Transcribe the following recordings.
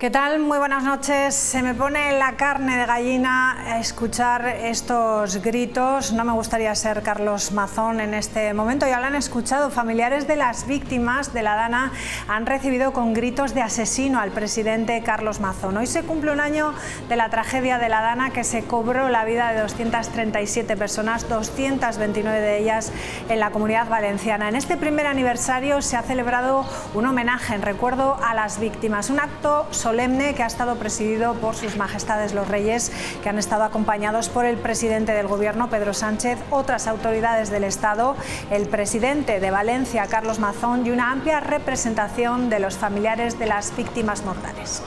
¿Qué tal? Muy buenas noches. Se me pone la carne de gallina a escuchar estos gritos. No me gustaría ser Carlos Mazón en este momento. Ya lo han escuchado. Familiares de las víctimas de la Dana han recibido con gritos de asesino al presidente Carlos Mazón. Hoy se cumple un año de la tragedia de la Dana, que se cobró la vida de 237 personas, 229 de ellas en la Comunidad Valenciana. En este primer aniversario se ha celebrado un homenaje en recuerdo a las víctimas. Un acto solemne que ha estado presidido por sus majestades los reyes, que han estado acompañados por el presidente del gobierno, Pedro Sánchez, otras autoridades del Estado, el presidente de Valencia, Carlos Mazón, y una amplia representación de los familiares de las víctimas mortales.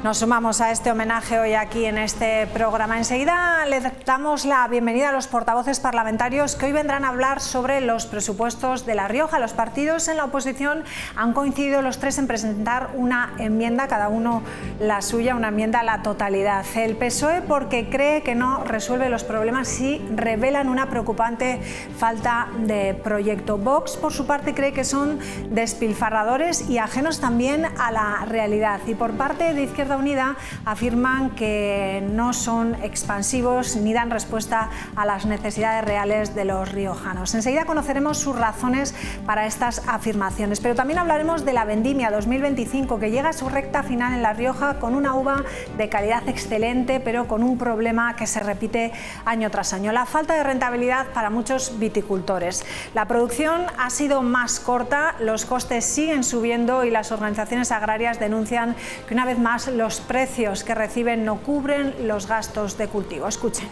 Nos sumamos a este homenaje hoy aquí en este programa. Enseguida le damos la bienvenida a los portavoces parlamentarios que hoy vendrán a hablar sobre los presupuestos de La Rioja. Los partidos en la oposición han coincidido los tres en presentar una enmienda, cada uno la suya, una enmienda a la totalidad. El PSOE porque cree que no resuelve los problemas y revelan una preocupante falta de proyecto. Vox, por su parte, cree que son despilfarradores y ajenos también a la realidad. Y por parte de Izquierda Unida afirman que no son expansivos ni dan respuesta a las necesidades reales de los riojanos. Enseguida conoceremos sus razones para estas afirmaciones, pero también hablaremos de la vendimia 2025, que llega a su recta final en La Rioja con una uva de calidad excelente, pero con un problema que se repite año tras año: la falta de rentabilidad para muchos viticultores. La producción ha sido más corta, los costes siguen subiendo y las organizaciones agrarias denuncian que una vez más los precios que reciben no cubren los gastos de cultivo. Escuchen.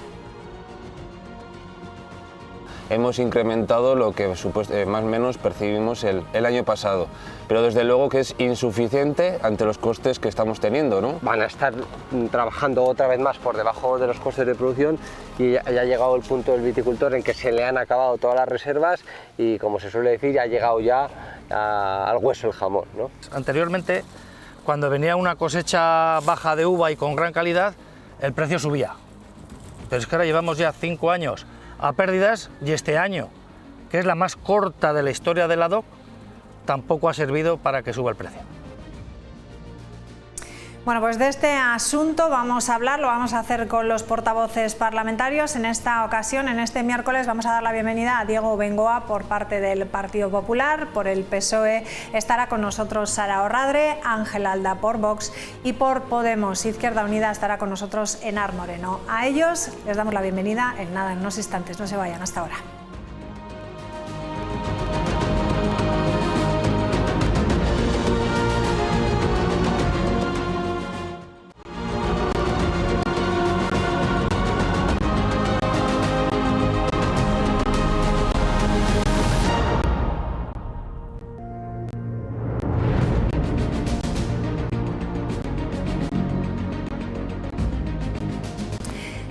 Hemos incrementado lo que más o menos percibimos el año pasado, pero desde luego que es insuficiente ante los costes que estamos teniendo, ¿no? Van a estar trabajando otra vez más por debajo de los costes de producción y ya ha llegado el punto del viticultor en que se le han acabado todas las reservas y, como se suele decir, ha llegado ya al hueso el jamón, ¿no? Anteriormente, cuando venía una cosecha baja de uva y con gran calidad, el precio subía. Pero es que ahora llevamos ya 5 años a pérdidas y este año, que es la más corta de la historia de la DOC, tampoco ha servido para que suba el precio. Bueno, pues de este asunto vamos a hablar, lo vamos a hacer con los portavoces parlamentarios. En esta ocasión, en este miércoles, vamos a dar la bienvenida a Diego Bengoa por parte del Partido Popular. Por el PSOE estará con nosotros Sara Orradre, Ángel Alda por Vox, y por Podemos, Izquierda Unida, estará con nosotros Enar Moreno. A ellos les damos la bienvenida en unos instantes. No se vayan, hasta ahora.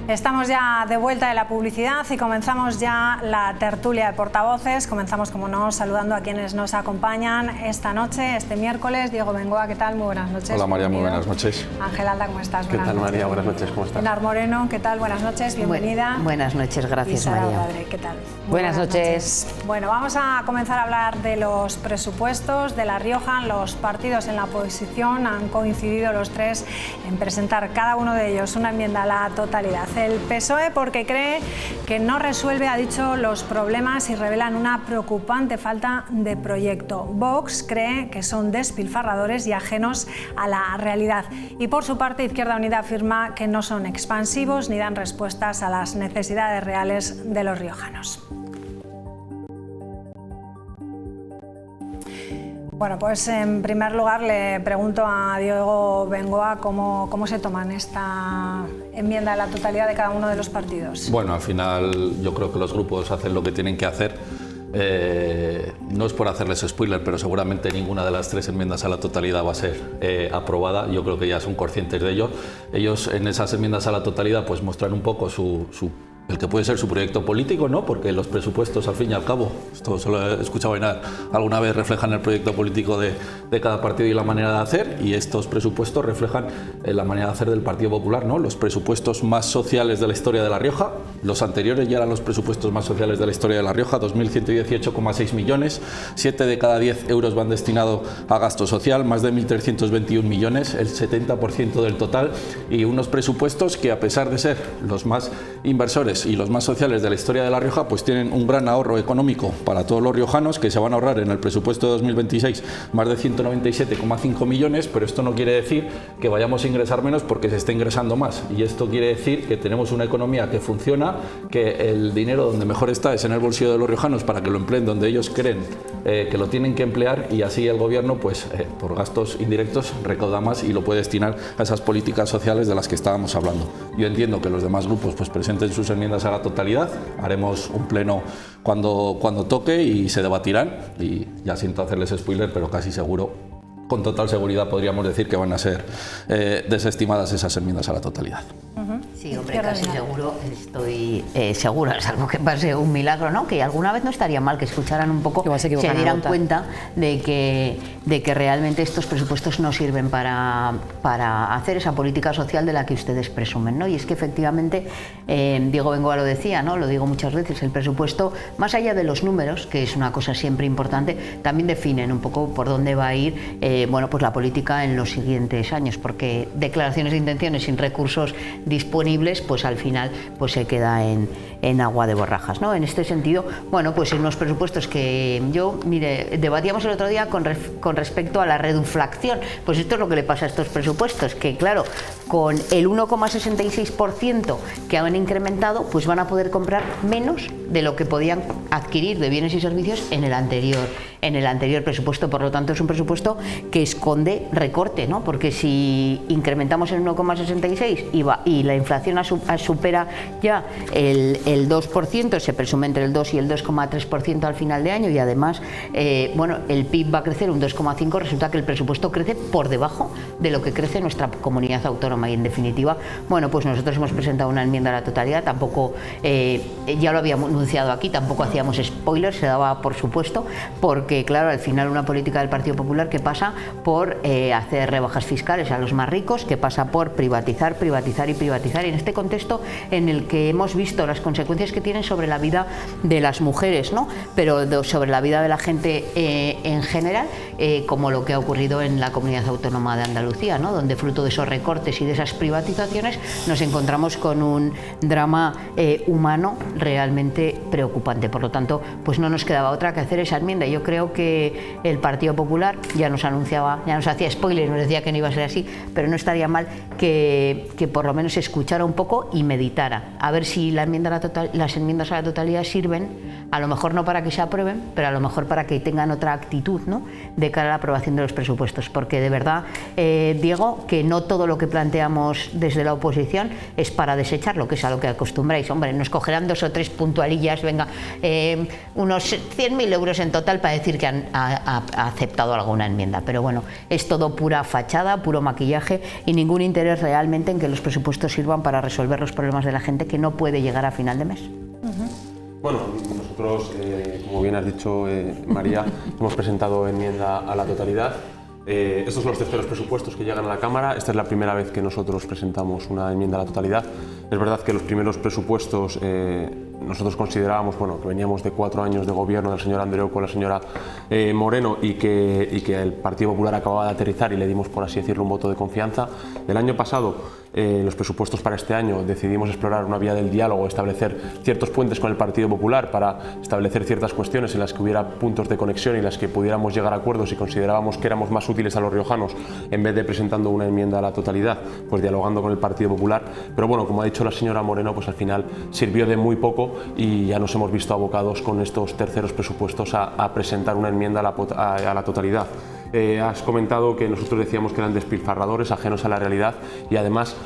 Estamos ya de vuelta de la publicidad y comenzamos ya la tertulia de portavoces. Comenzamos, como no, saludando a quienes nos acompañan esta noche, este miércoles. Diego Bengoa, ¿qué tal? Muy buenas noches. Hola María, bienvenido. muy buenas noches. Ángel Alda, ¿cómo estás? ¿Qué tal María? Buenas noches, ¿cómo estás? Enar Moreno, ¿qué tal? Buenas noches, bienvenida. Buenas noches, gracias y Sara María. Orradre, ¿qué tal? Buenas noches. Bueno, vamos a comenzar a hablar de los presupuestos de La Rioja. Los partidos en la oposición han coincidido los tres en presentar cada uno de ellos una enmienda a la totalidad. El PSOE porque cree que no resuelve, ha dicho, los problemas y revelan una preocupante falta de proyecto. Vox cree que son despilfarradores y ajenos a la realidad. Y por su parte, Izquierda Unida afirma que no son expansivos ni dan respuestas a las necesidades reales de los riojanos. Bueno, pues en primer lugar le pregunto a Diego Bengoa cómo se toman esta enmienda a la totalidad de cada uno de los partidos. Bueno, al final yo creo que los grupos hacen lo que tienen que hacer. No es por hacerles spoiler, pero seguramente ninguna de las tres enmiendas a la totalidad va a ser aprobada. Yo creo que ya son conscientes de ello. Ellos en esas enmiendas a la totalidad pues muestran un poco su el que puede ser su proyecto político, ¿no? Porque los presupuestos, al fin y al cabo, esto se lo he escuchado alguna vez, reflejan el proyecto político de cada partido y la manera de hacer, y estos presupuestos reflejan la manera de hacer del Partido Popular, ¿no? Los presupuestos más sociales de la historia de La Rioja, los anteriores ya eran los presupuestos más sociales de la historia de La Rioja, 2.118,6 millones, 7 de cada 10 euros van destinados a gasto social, más de 1.321 millones, el 70% del total, y unos presupuestos que, a pesar de ser los más inversores y los más sociales de la historia de La Rioja, pues tienen un gran ahorro económico para todos los riojanos, que se van a ahorrar en el presupuesto de 2026 más de 197,5 millones, pero esto no quiere decir que vayamos a ingresar menos porque se esté ingresando más, y esto quiere decir que tenemos una economía que funciona, que el dinero donde mejor está es en el bolsillo de los riojanos para que lo empleen donde ellos creen que lo tienen que emplear, y así el gobierno, pues por gastos indirectos, recauda más y lo puede destinar a esas políticas sociales de las que estábamos hablando. Yo entiendo que los demás grupos pues presenten sus enmiendas a la totalidad, haremos un pleno cuando toque y se debatirán, y ya siento hacerles spoiler, pero casi seguro, con total seguridad podríamos decir que van a ser desestimadas esas enmiendas a la totalidad. Sí, hombre, casi seguro, estoy segura, salvo que pase un milagro, ¿no? Que alguna vez no estaría mal que escucharan un poco, se dieran cuenta de que realmente estos presupuestos no sirven para hacer esa política social de la que ustedes presumen, ¿no? Y es que efectivamente, Diego Bengoa lo decía, ¿no? Lo digo muchas veces, el presupuesto, más allá de los números, que es una cosa siempre importante, también definen un poco por dónde va a ir bueno, pues la política en los siguientes años, porque declaraciones de intenciones sin recursos disponibles, pues al final pues se queda en agua de borrajas, ¿no? En este sentido, bueno, pues en unos presupuestos que yo, mire, debatíamos el otro día con respecto a la reduflación, pues esto es lo que le pasa a estos presupuestos, que claro, con el 1,66% que han incrementado, pues van a poder comprar menos de lo que podían adquirir de bienes y servicios en el anterior presupuesto. Por lo tanto, es un presupuesto que esconde recorte, ¿no? Porque si incrementamos el 1,66 y la inflación supera ya el 2%, se presume entre el 2 y el 2,3% al final de año, y además bueno, el PIB va a crecer un 2,5%, resulta que el presupuesto crece por debajo de lo que crece nuestra comunidad autónoma, y en definitiva, bueno, pues nosotros hemos presentado una enmienda a la totalidad, tampoco, ya lo habíamos anunciado aquí, tampoco hacíamos spoilers, se daba por supuesto, porque claro, al final una política del Partido Popular que pasa por hacer rebajas fiscales a los más ricos, que pasa por privatizar, privatizar y privatizar, y en este contexto en el que hemos visto las consecuencias que tienen sobre la vida de las mujeres, ¿no? Pero sobre la vida de la gente en general, como lo que ha ocurrido en la Comunidad Autónoma de Andalucía, ¿no? Donde fruto de esos recortes y de esas privatizaciones nos encontramos con un drama humano realmente preocupante. Por lo tanto, pues no nos quedaba otra que hacer esa enmienda. Yo creo que el Partido Popular ya nos anunciaba, ya nos hacía spoiler, nos decía que no iba a ser así, pero no estaría mal que por lo menos escuchara un poco y meditara, a ver si las enmiendas a la totalidad sirven, a lo mejor no para que se aprueben, pero a lo mejor para que tengan otra actitud, ¿no? De cara a la aprobación de los presupuestos, porque de verdad, Diego, que no todo lo que planteamos desde la oposición es para desecharlo, que es a lo que acostumbráis. Hombre, nos cogerán 2 o 3 puntualillas, venga, unos 100.000 euros en total para decir que han aceptado alguna enmienda, pero bueno, es todo pura fachada, puro maquillaje, y ningún interés realmente en que los presupuestos sirvan para resolver los problemas de la gente que no puede llegar a final de mes. Bueno, nosotros, como bien has dicho, María, hemos presentado enmienda a la totalidad. Estos son los terceros presupuestos que llegan a la Cámara. Esta es la primera vez que nosotros presentamos una enmienda a la totalidad. Es verdad que los primeros presupuestos nosotros considerábamos, bueno, que veníamos de 4 años de gobierno del señor Andreu con la señora Moreno, y que el Partido Popular acababa de aterrizar y le dimos, por así decirlo, un voto de confianza. El año pasado, en los presupuestos para este año, decidimos explorar una vía del diálogo, establecer ciertos puentes con el Partido Popular para establecer ciertas cuestiones en las que hubiera puntos de conexión y en las que pudiéramos llegar a acuerdos, y considerábamos que éramos más útiles a los riojanos en vez de presentando una enmienda a la totalidad, pues dialogando con el Partido Popular. Pero bueno, como ha dicho la señora Moreno, pues al final sirvió de muy poco, y ya nos hemos visto abocados con estos terceros presupuestos a presentar una enmienda a la totalidad. Has comentado que nosotros decíamos que eran despilfarradores, ajenos a la realidad, y además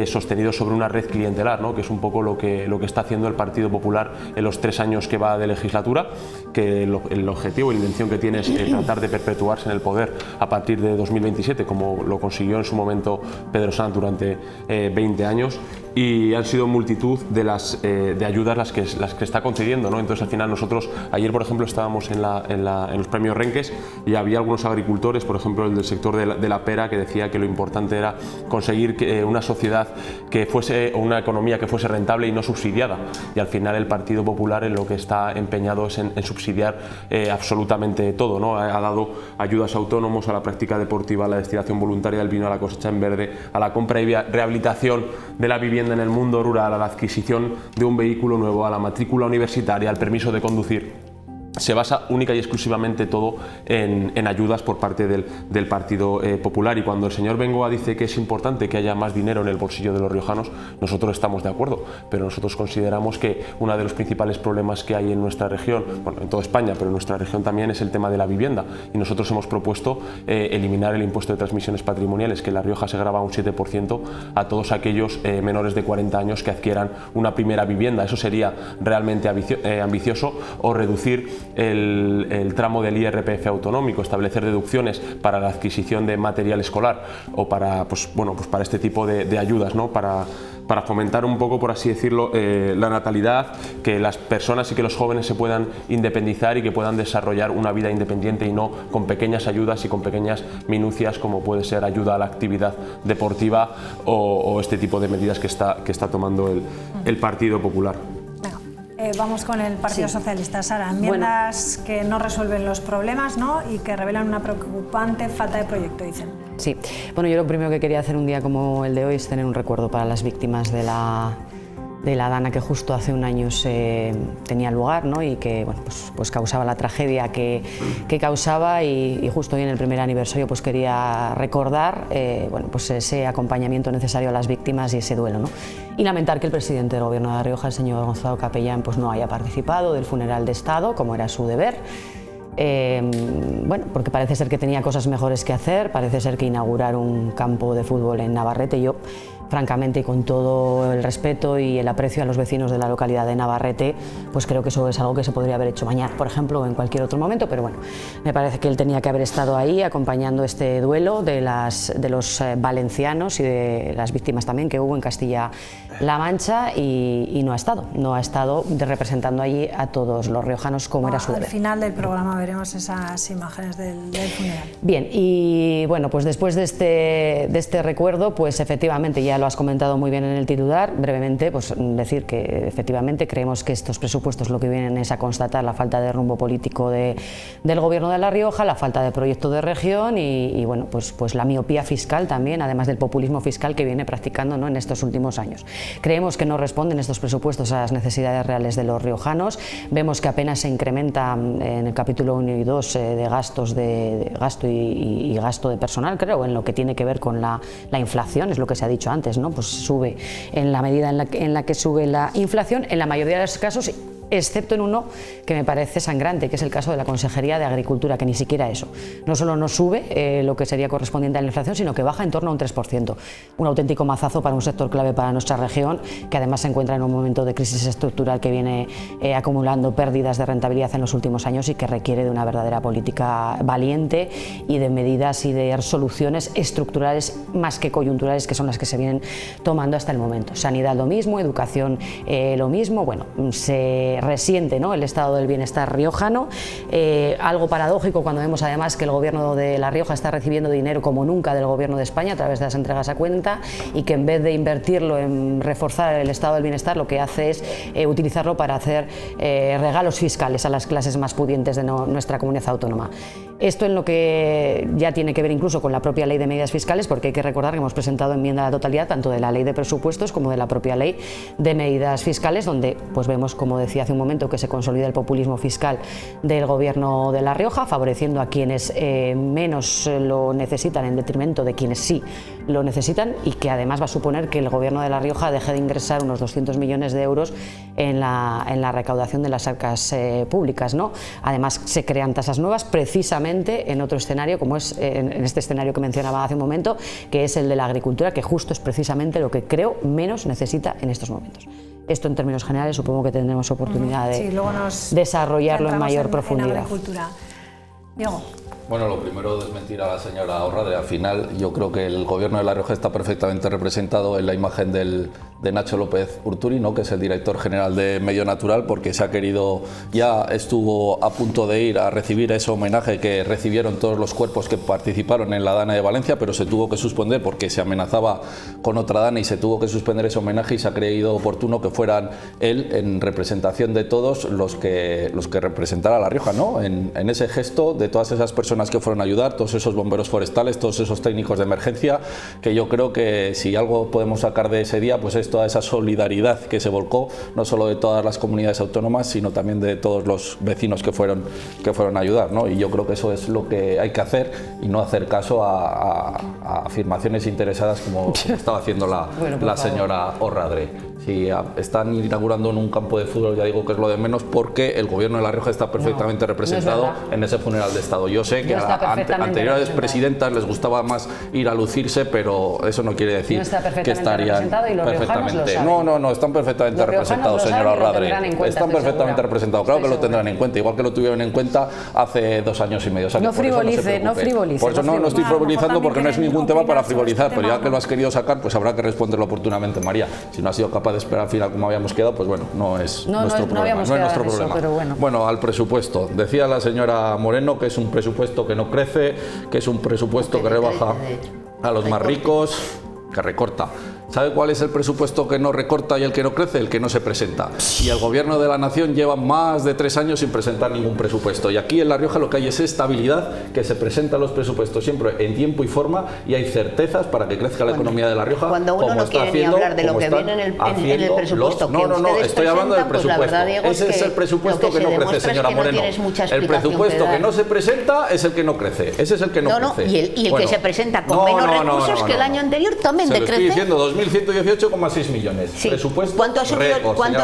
sostenidos sobre una red clientelar, ¿no? Que es un poco lo que está haciendo el Partido Popular en los 3 años que va de legislatura, que el objetivo y la intención que tiene es tratar de perpetuarse en el poder a partir de 2027, como lo consiguió en su momento Pedro Sanz durante 20 años. y han sido multitud de las de ayudas las que está concediendo, ¿no? Entonces al final nosotros, ayer por ejemplo estábamos en los premios Renques y había algunos agricultores, por ejemplo el del sector de la pera, que decía que lo importante era conseguir una sociedad que fuese, o una economía que fuese rentable y no subsidiada, y al final el Partido Popular en lo que está empeñado es en subsidiar absolutamente todo, ¿no? Ha dado ayudas a autónomos, a la práctica deportiva, a la destilación voluntaria del vino, a la cosecha en verde, a la compra y rehabilitación de la vivienda en el mundo rural, a la adquisición de un vehículo nuevo, a la matrícula universitaria, al permiso de conducir. Se basa única y exclusivamente todo en ayudas por parte del Partido Popular, y cuando el señor Bengoa dice que es importante que haya más dinero en el bolsillo de los riojanos, nosotros estamos de acuerdo, pero nosotros consideramos que uno de los principales problemas que hay en nuestra región, bueno, en toda España, pero en nuestra región también, es el tema de la vivienda, y nosotros hemos propuesto eliminar el impuesto de transmisiones patrimoniales, que en La Rioja se grava un 7% a todos aquellos menores de 40 años que adquieran una primera vivienda. Eso sería realmente ambicioso, o reducir el tramo del IRPF autonómico, establecer deducciones para la adquisición de material escolar o para, para este tipo de ayudas, ¿no? Para fomentar un poco, por así decirlo, la natalidad, que las personas y que los jóvenes se puedan independizar y que puedan desarrollar una vida independiente, y no con pequeñas ayudas y con pequeñas minucias como puede ser ayuda a la actividad deportiva o este tipo de medidas que está tomando el Partido Popular. Vamos con el Partido Socialista. Sara, enmiendas que no resuelven los problemas, ¿no? Y que revelan una preocupante falta de proyecto, dicen. Sí, bueno, yo lo primero que quería hacer un día como el de hoy es tener un recuerdo para las víctimas de la Dana, que justo hace un año tenía lugar, ¿no? Y que bueno, pues causaba la tragedia que causaba, y justo hoy en el primer aniversario pues quería recordar bueno, pues ese acompañamiento necesario a las víctimas y ese duelo, ¿no? Y lamentar que el presidente del Gobierno de La Rioja, el señor Gonzalo Capellán, pues no haya participado del funeral de Estado, como era su deber. Bueno, porque parece ser que tenía cosas mejores que hacer, parece ser que inaugurar un campo de fútbol en Navarrete, yo francamente, y con todo el respeto y el aprecio a los vecinos de la localidad de Navarrete, pues creo que eso es algo que se podría haber hecho mañana, por ejemplo, o en cualquier otro momento, pero bueno, me parece que él tenía que haber estado ahí acompañando este duelo de los valencianos y de las víctimas también que hubo en Castilla-La Mancha, y no ha estado representando allí a todos los riojanos como era su deber. Al final del programa veremos esas imágenes del funeral. Bien, y bueno, pues después de este recuerdo, pues efectivamente ya lo has comentado muy bien en el titular, brevemente, pues decir que efectivamente creemos que estos presupuestos lo que vienen es a constatar la falta de rumbo político del Gobierno de La Rioja, la falta de proyecto de región y bueno, pues la miopía fiscal también, además del populismo fiscal que viene practicando, ¿no?, en estos últimos años. Creemos que no responden estos presupuestos a las necesidades reales de los riojanos. Vemos que apenas se incrementa en el capítulo 1 y 2 de gastos de gasto y gasto de personal, creo, en lo que tiene que ver con la inflación, es lo que se ha dicho antes, ¿no? Pues sube en la medida en la que sube la inflación, en la mayoría de los casos, excepto en uno que me parece sangrante, que es el caso de la Consejería de Agricultura, que ni siquiera eso. No solo no sube lo que sería correspondiente a la inflación, sino que baja en torno a un 3%. Un auténtico mazazo para un sector clave para nuestra región, que además se encuentra en un momento de crisis estructural que viene acumulando pérdidas de rentabilidad en los últimos años y que requiere de una verdadera política valiente y de medidas y de soluciones estructurales más que coyunturales, que son las que se vienen tomando hasta el momento. Sanidad lo mismo, educación lo mismo. Bueno, se resiente, ¿no?, el estado del bienestar riojano, algo paradójico cuando vemos además que el Gobierno de La Rioja está recibiendo dinero como nunca del Gobierno de España a través de las entregas a cuenta, y que en vez de invertirlo en reforzar el estado del bienestar, lo que hace es utilizarlo para hacer regalos fiscales a las clases más pudientes de nuestra comunidad autónoma. Esto en lo que ya tiene que ver incluso con la propia ley de medidas fiscales, porque hay que recordar que hemos presentado enmienda a la totalidad tanto de la ley de presupuestos como de la propia ley de medidas fiscales, donde pues vemos, como decía hace un momento, que se consolida el populismo fiscal del Gobierno de La Rioja, favoreciendo a quienes menos lo necesitan en detrimento de quienes sí lo necesitan, y que además va a suponer que el Gobierno de La Rioja deje de ingresar unos 200 millones de euros en la recaudación de las arcas públicas, ¿no? Además se crean tasas nuevas precisamente en otro escenario, como es en este escenario que mencionaba hace un momento, que es el de la agricultura, que justo es precisamente lo que creo menos necesita en estos momentos. Esto en términos generales supongo que tendremos oportunidad de desarrollarlo en mayor profundidad. Diego. Bueno, lo primero desmentir a la señora Orrade. Al final yo creo que el Gobierno de La Rioja está perfectamente representado en la imagen del Nacho López Urturi, ¿no?, que es el director general de Medio Natural, porque se ha querido, ya estuvo a punto de ir a recibir ese homenaje que recibieron todos los cuerpos que participaron en la Dana de Valencia, pero se tuvo que suspender porque se amenazaba con otra Dana y se tuvo que suspender ese homenaje, y se ha creído oportuno que fueran él, en representación de todos, los que representara a La Rioja, ¿no?, en ese gesto de todas esas personas que fueron a ayudar, todos esos bomberos forestales, todos esos técnicos de emergencia, que yo creo que si algo podemos sacar de ese día, pues es toda esa solidaridad que se volcó, no solo de todas las comunidades autónomas, sino también de todos los vecinos que fueron a ayudar, ¿no? Y yo creo que eso es lo que hay que hacer, y no hacer caso a afirmaciones interesadas como estaba haciendo la señora Orradre. Si están inaugurando en un campo de fútbol, ya digo que es lo de menos, porque el gobierno de La Rioja está perfectamente representado en ese funeral de Estado. Yo sé que a anteriores presidentas les gustaba más ir a lucirse, pero eso no quiere decir que estarían perfectamente. No, están perfectamente representados, señora Orradre. Están perfectamente representados, claro que lo tendrán en cuenta, igual que lo tuvieron en cuenta hace 2 años y medio. O sea, no frivolice, Por eso no estoy frivolizando, porque no es ningún tema para frivolizar, pero ya que lo has querido sacar, pues habrá que responderlo oportunamente, María. Si no has sido capaz de esperar al final como habíamos quedado, pues bueno, no es nuestro problema. Pero bueno, al presupuesto. Decía la señora Moreno que es un presupuesto que no crece, que es un presupuesto que rebaja a los más ricos, que recorta. ¿Sabe cuál es el presupuesto que no recorta y el que no crece? El que no se presenta. Y el Gobierno de la Nación lleva más de 3 años sin presentar ningún presupuesto. Y aquí en La Rioja lo que hay es estabilidad, que se presentan los presupuestos siempre en tiempo y forma, y hay certezas para que crezca la economía de La Rioja. Cuando uno no quiere ni hablar de lo que viene en el presupuesto. No, estoy hablando del presupuesto. Ese es el presupuesto que no crece, señora Moreno. El presupuesto que no se presenta es el que no crece. Ese es el que no crece. Y el que se presenta con menos recursos que el año anterior también decrece. Estoy diciendo 2.118,6 millones. Sí. Presupuesto ¿Cuánto ha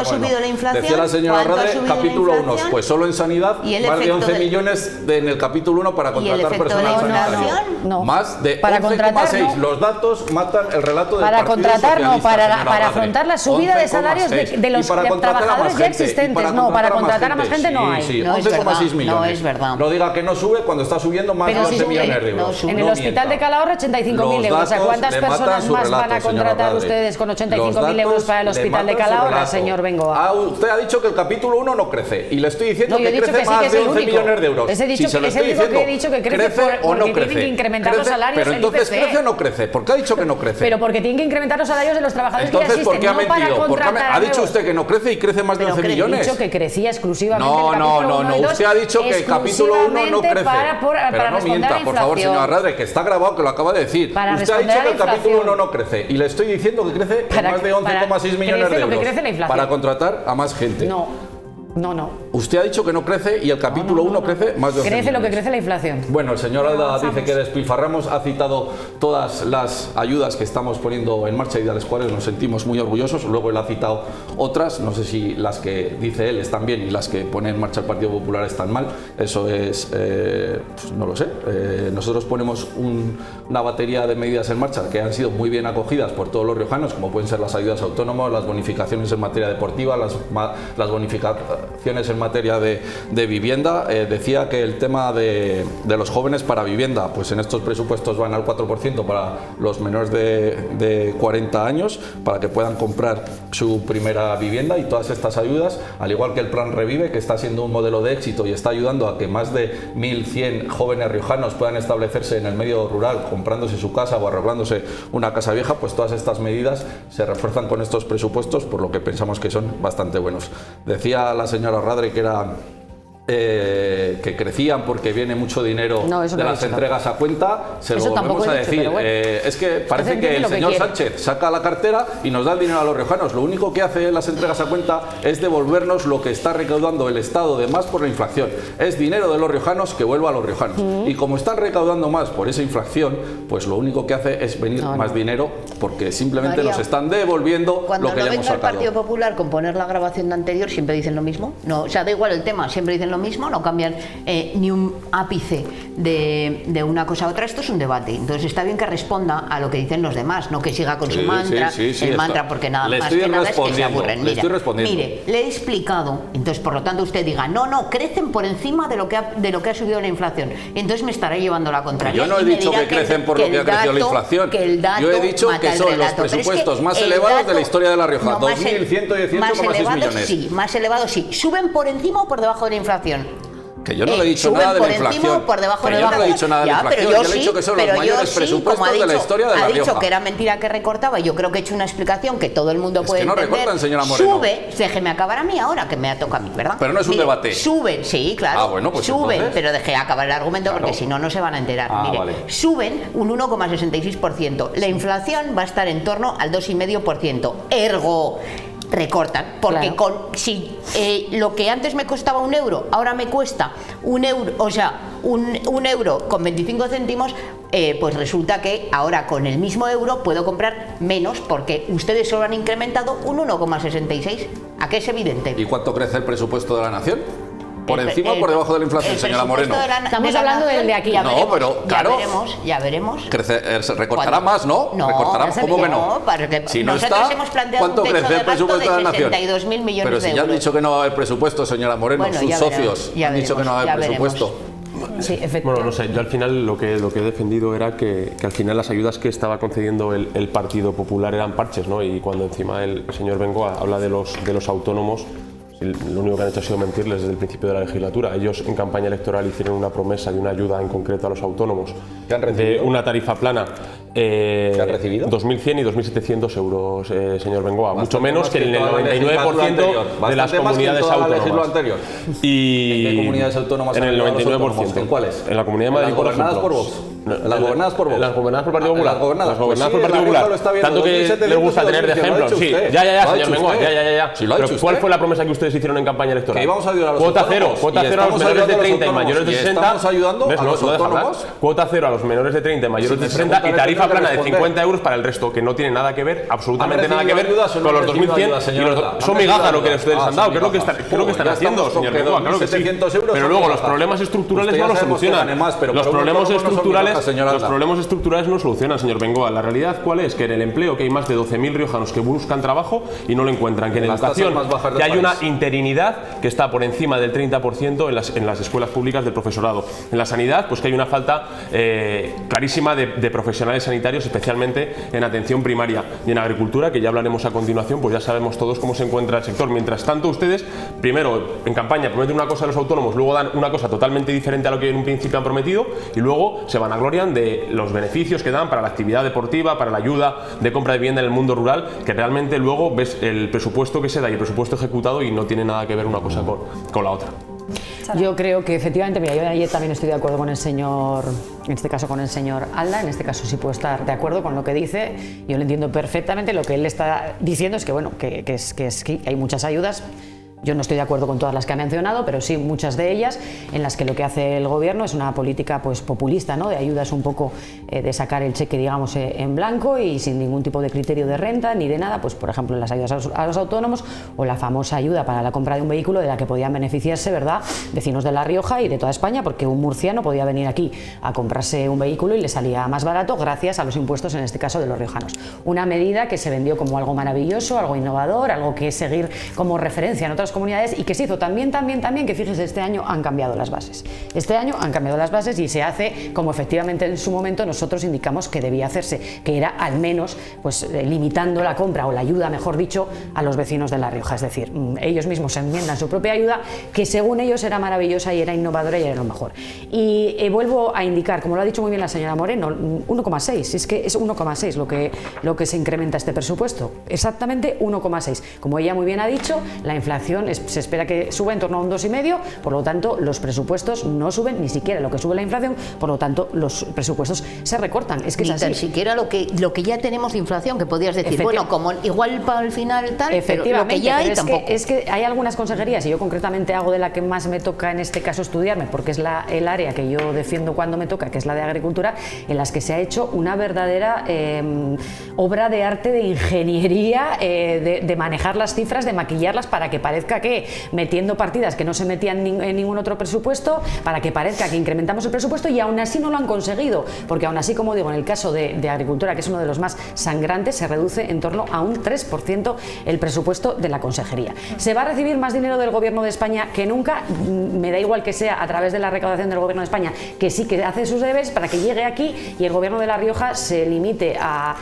subido la inflación? Decía la señora Radre, capítulo 1, pues solo en sanidad más de 11 millones en el capítulo 1 para contratar personal sanitario. No. Más de 11,6. Los datos matan el relato del para Partido contratar, Socialista, no, para afrontar la subida de salarios de los trabajadores ya existentes. No, para contratar a más gente no hay. Sí, 11,6 millones. No es verdad. No diga que no sube cuando está subiendo más de 11 millones de euros. En el hospital de Calahorra 85.000 euros. O sea, ¿cuántas personas más van a contratar ustedes con 85.000 euros para el hospital de Calahorra, señor Bengoa? Usted ha dicho que el capítulo 1 no crece, y le estoy diciendo que crece más de 11 millones de euros. Es el único que he dicho que crece porque tienen que incrementar los salarios. Pero entonces, ¿crece o no crece? ¿Por qué ha dicho que no crece? Pero porque tienen que incrementar los salarios de los trabajadores que ya existen. ¿Por qué ha mentido? ¿Ha dicho usted que no crece y crece más de 11 millones? He dicho que crecía exclusivamente No. Usted ha dicho que el capítulo 1 no crece. Pero no mienta, por favor, señora Radre, que está grabado, que lo acaba de decir. Usted ha dicho que el capítulo 1 no crece, y le estoy diciendo que crece más de 11,6 millones de euros para contratar a más gente. No. Usted ha dicho que no crece y el capítulo 1 crece más de 11 Crece millones. lo que crece la inflación. Bueno, el señor Alda dice que despilfarramos, ha citado todas las ayudas que estamos poniendo en marcha y de las cuales nos sentimos muy orgullosos. Luego él ha citado otras, no sé si las que dice él están bien y las que pone en marcha el Partido Popular están mal. Eso es, pues no lo sé. Nosotros ponemos una batería de medidas en marcha que han sido muy bien acogidas por todos los riojanos, como pueden ser las ayudas autónomas, las bonificaciones en materia deportiva, las bonificaciones en materia de vivienda. Decía que el tema de los jóvenes para vivienda, pues en estos presupuestos van al 4% para los menores de 40 años, para que puedan comprar su primera vivienda, y todas estas ayudas, al igual que el Plan Revive, que está siendo un modelo de éxito y está ayudando a que más de 1.100 jóvenes riojanos puedan establecerse en el medio rural comprándose su casa o arreglándose una casa vieja, pues todas estas medidas se refuerzan con estos presupuestos, por lo que pensamos que son bastante buenos. Decía la señora Radre que crecían porque viene mucho dinero de las entregas a cuenta. Se lo volvemos a decir. Es que parece que el señor Sánchez saca la cartera y nos da el dinero a los riojanos. Lo único que hace en las entregas a cuenta es devolvernos lo que está recaudando el Estado de más por la inflación. Es dinero de los riojanos que vuelve a los riojanos. Y como están recaudando más por esa inflación, pues lo único que hace es venir más dinero, porque simplemente nos están devolviendo lo que ya hemos sacado. Cuando no venga el Partido Popular con poner la grabación de anterior, siempre dicen lo mismo. No, o sea, da igual el tema, siempre dicen lo mismo, no cambian ni un ápice de una cosa a otra. Esto es un debate, entonces está bien que responda a lo que dicen los demás, no que siga con su mantra, mantra, porque nada más que nada es que se aburren. Mire, le he explicado, entonces por lo tanto usted diga, no, crecen por encima de lo que ha subido la inflación, entonces me estará llevando la contraria. Yo no he dicho que crecen por lo que ha crecido la inflación, yo he dicho que son los presupuestos más elevados de la historia de La Rioja, 2.118,6 millones. Sí, más elevados sí, ¿suben por encima o por debajo de la inflación? Que yo no le he dicho nada de la inflación. Por debajo que yo no le he dicho nada de la inflación. Yo le he dicho que son los mayores presupuestos de la historia de La Rioja. Ha dicho que era mentira que recortaba. Yo creo que he hecho una explicación que todo el mundo puede entender. Es que no recortan, señora Moreno. Sube, déjeme acabar a mí ahora, que me toca a mí, ¿verdad? Pero no es un debate. Suben, sí, claro. Bueno, pues suben, entonces, pero dejé acabar el argumento porque si no, no se van a enterar. Mire, suben un 1,66%. La inflación va a estar en torno al 2,5%. Ergo, recortan, porque si lo que antes me costaba €1, ahora me cuesta €1, o sea, un euro con 25 céntimos, pues resulta que ahora con el mismo euro puedo comprar menos, porque ustedes solo han incrementado un 1,66. ¿A qué es evidente? ¿Y cuánto crece el presupuesto de la nación? ¿Por encima o por debajo de la inflación, señora Moreno? Estamos hablando del de aquí. No, pero claro. Ya veremos. Recortará más, ¿no? Recortará, ¿cómo que no? Si no está, ¿cuánto crece el presupuesto de la nación? 62.000 millones pero si ya han dicho que no va a haber presupuesto, señora Moreno, sus socios han dicho que no va a haber presupuesto. Sí, bueno, no sé, yo al final lo que he defendido era que al final las ayudas que estaba concediendo el Partido Popular eran parches, ¿no? Y cuando encima el señor Bengoa habla de los autónomos, lo único que han hecho ha sido mentirles desde el principio de la legislatura. Ellos en campaña electoral hicieron una promesa de una ayuda en concreto a los autónomos, de una tarifa plana. ¿Qué han recibido? 2.100 y 2.700 euros, señor Bengoa. Mucho menos que en el 99% de las comunidades autónomas. ¿Y en qué comunidades autónomas? En el 99%. ¿En cuáles? En la Comunidad de Madrid, por ejemplo. ¿Gobernadas por Vox? ¿Las gobernadas por Vox? Las gobernadas por el Partido Popular. Las gobernadas por el Partido Popular. Tanto que les gusta tener de ejemplo. Sí, ya, señor Bengoa, ya. Pero ¿cuál fue la promesa que ustedes hicieron en campaña electoral? Que íbamos a ayudar a los cuota cero a los menores de 30 y mayores de 60. ¿Estamos ayudando a los autónomos? Cuota cero a los menores de 30 y mayores de 60 y tarifa plana de 50 euros para el resto, que no tiene nada que ver, absolutamente nada que ver con los 2.100. Son migajas lo que ustedes han dado, que es lo que están haciendo, señor Bengoa, claro que sí. Pero luego los problemas estructurales no los solucionan. Los problemas estructurales no solucionan, señor Bengoa. La realidad, ¿cuál es? Que en el empleo, que hay más de 12.000 riojanos que buscan trabajo y no lo encuentran. Que en educación, que hay una interinidad que está por encima del 30% en las escuelas públicas del profesorado. En la sanidad, pues que hay una falta clarísima de profesionales sanitarios, especialmente en atención primaria. Y en agricultura, que ya hablaremos a continuación, pues ya sabemos todos cómo se encuentra el sector. Mientras tanto, ustedes, primero, en campaña prometen una cosa a los autónomos, luego dan una cosa totalmente diferente a lo que en un principio han prometido, y luego se vanaglorian de los beneficios que dan para la actividad deportiva, para la ayuda de compra de vivienda en el mundo rural, que realmente luego ves el presupuesto que se da y el presupuesto ejecutado y no tiene nada que ver una cosa con la otra. Yo creo que efectivamente, mira, yo ayer también estoy de acuerdo con el señor, en este caso con el señor Alda, en este caso sí puedo estar de acuerdo con lo que dice, yo lo entiendo perfectamente. Lo que él está diciendo es que, bueno, que hay muchas ayudas. Yo no estoy de acuerdo con todas las que ha mencionado, pero sí muchas de ellas en las que lo que hace el gobierno es una política pues populista, ¿no? De ayudas un poco de sacar el cheque, digamos, en blanco y sin ningún tipo de criterio de renta ni de nada, pues por ejemplo las ayudas a los autónomos o la famosa ayuda para la compra de un vehículo de la que podían beneficiarse, ¿verdad?, vecinos de La Rioja y de toda España, porque un murciano podía venir aquí a comprarse un vehículo y le salía más barato gracias a los impuestos, en este caso de los riojanos. Una medida que se vendió como algo maravilloso, algo innovador, algo que seguir como referencia en otras comunidades y que se hizo también que, fíjese, este año han cambiado las bases. Este año han cambiado las bases y se hace como efectivamente en su momento nosotros indicamos que debía hacerse, que era al menos pues limitando la compra o la ayuda, mejor dicho, a los vecinos de La Rioja. Es decir, ellos mismos se enmiendan su propia ayuda, que según ellos era maravillosa y era innovadora y era lo mejor. Y vuelvo a indicar, como lo ha dicho muy bien la señora Moreno, 1,6, es que es 1,6 lo que se incrementa este presupuesto, exactamente 1,6. Como ella muy bien ha dicho, la inflación se espera que suba en torno a un 2,5, por lo tanto los presupuestos no suben ni siquiera lo que sube la inflación, por lo tanto los presupuestos se recortan. Es que es así. Ni siquiera lo que ya tenemos de inflación, que podrías decir, bueno, como igual para el final tal, pero lo que ya hay tampoco. Es que hay algunas consejerías, y yo concretamente hago de la que más me toca en este caso estudiarme, porque es el área que yo defiendo cuando me toca, que es la de agricultura, en las que se ha hecho una verdadera obra de arte, de ingeniería, de manejar las cifras, de maquillarlas para que parezca parezca que metiendo partidas que no se metían en ningún otro presupuesto, para que parezca que incrementamos el presupuesto, y aún así no lo han conseguido, porque aún así, como digo, en el caso de Agricultura, que es uno de los más sangrantes, se reduce en torno a un 3% el presupuesto de la consejería. Se va a recibir más dinero del Gobierno de España que nunca, me da igual que sea a través de la recaudación del Gobierno de España, que sí que hace sus deberes para que llegue aquí y el Gobierno de La Rioja se limite a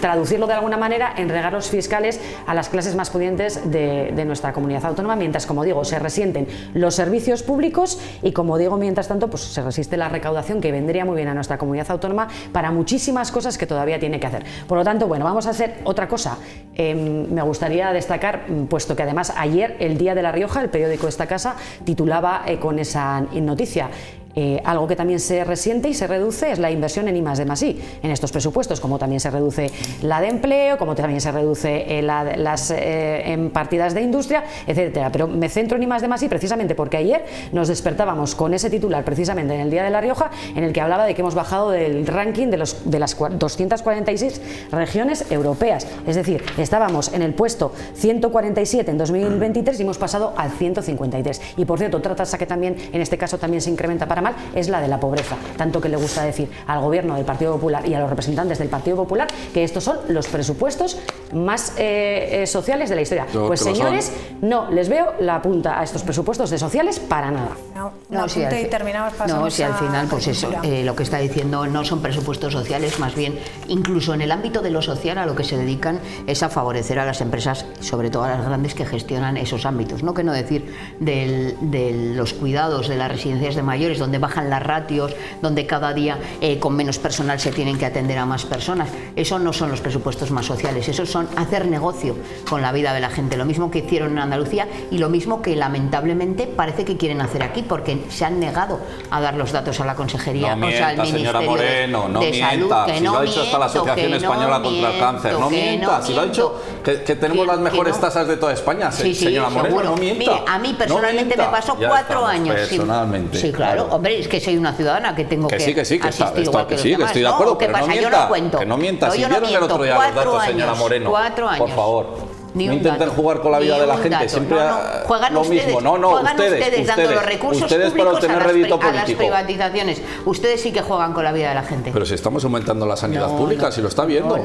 traducirlo de alguna manera en regalos fiscales a las clases más pudientes de nuestra comunidad autónoma, mientras, como digo, se resienten los servicios públicos y, como digo, mientras tanto, pues se resiste la recaudación, que vendría muy bien a nuestra comunidad autónoma para muchísimas cosas que todavía tiene que hacer. Por lo tanto, bueno, vamos a hacer otra cosa. Me gustaría destacar, puesto que además ayer, el Día de La Rioja, el periódico de esta casa, titulaba con esa noticia. Algo que también se resiente y se reduce es la inversión en I+D+I en estos presupuestos, como también se reduce la de empleo, como también se reduce las en partidas de industria, etcétera. Pero me centro en I+D+I precisamente porque ayer nos despertábamos con ese titular, precisamente en el Día de La Rioja, en el que hablaba de que hemos bajado del ranking de las 246 regiones europeas. Es decir, estábamos en el puesto 147 en 2023 y hemos pasado al 153. Y por cierto, otra tasa que también en este caso también se incrementa para es la de la pobreza, tanto que le gusta decir al gobierno del Partido Popular y a los representantes del Partido Popular que estos son los presupuestos más sociales de la historia. Pues señores, no les veo la punta a estos presupuestos de sociales para nada. Si al final, pues eso, lo que está diciendo no son presupuestos sociales, más bien, incluso en el ámbito de lo social, a lo que se dedican es a favorecer a las empresas, sobre todo a las grandes que gestionan esos ámbitos, no que no decir de los cuidados de las residencias de mayores, donde bajan las ratios, donde cada día con menos personal se tienen que atender a más personas. Eso no son los presupuestos más sociales, eso son hacer negocio con la vida de la gente, lo mismo que hicieron en Andalucía y lo mismo que lamentablemente parece que quieren hacer aquí, porque se han negado a dar los datos a la Consejería, no mienta, al Ministerio señora Moreno, no de mienta, Salud, si lo ha dicho hasta la Asociación Española contra el Cáncer, no mienta, si lo ha dicho que tenemos las mejores tasas de toda España, señora Moreno, seguro. No mienta. Mire, a mí personalmente me pasó 4 años. Personalmente. Sí, claro, hombre, es que soy una ciudadana que tengo que asistir igual que los demás. Estoy de acuerdo, pero no mienta, yo no cuento. Que no mienta, si vieron el otro día los datos, señora Moreno, 4 años. por favor. No intenten jugar con la vida de la gente, siempre juegan lo ustedes, mismo. No, ustedes dando los recursos públicos para a las privatizaciones. Ustedes sí que juegan con la vida de la gente. Pero si estamos aumentando la sanidad pública, si lo está viendo.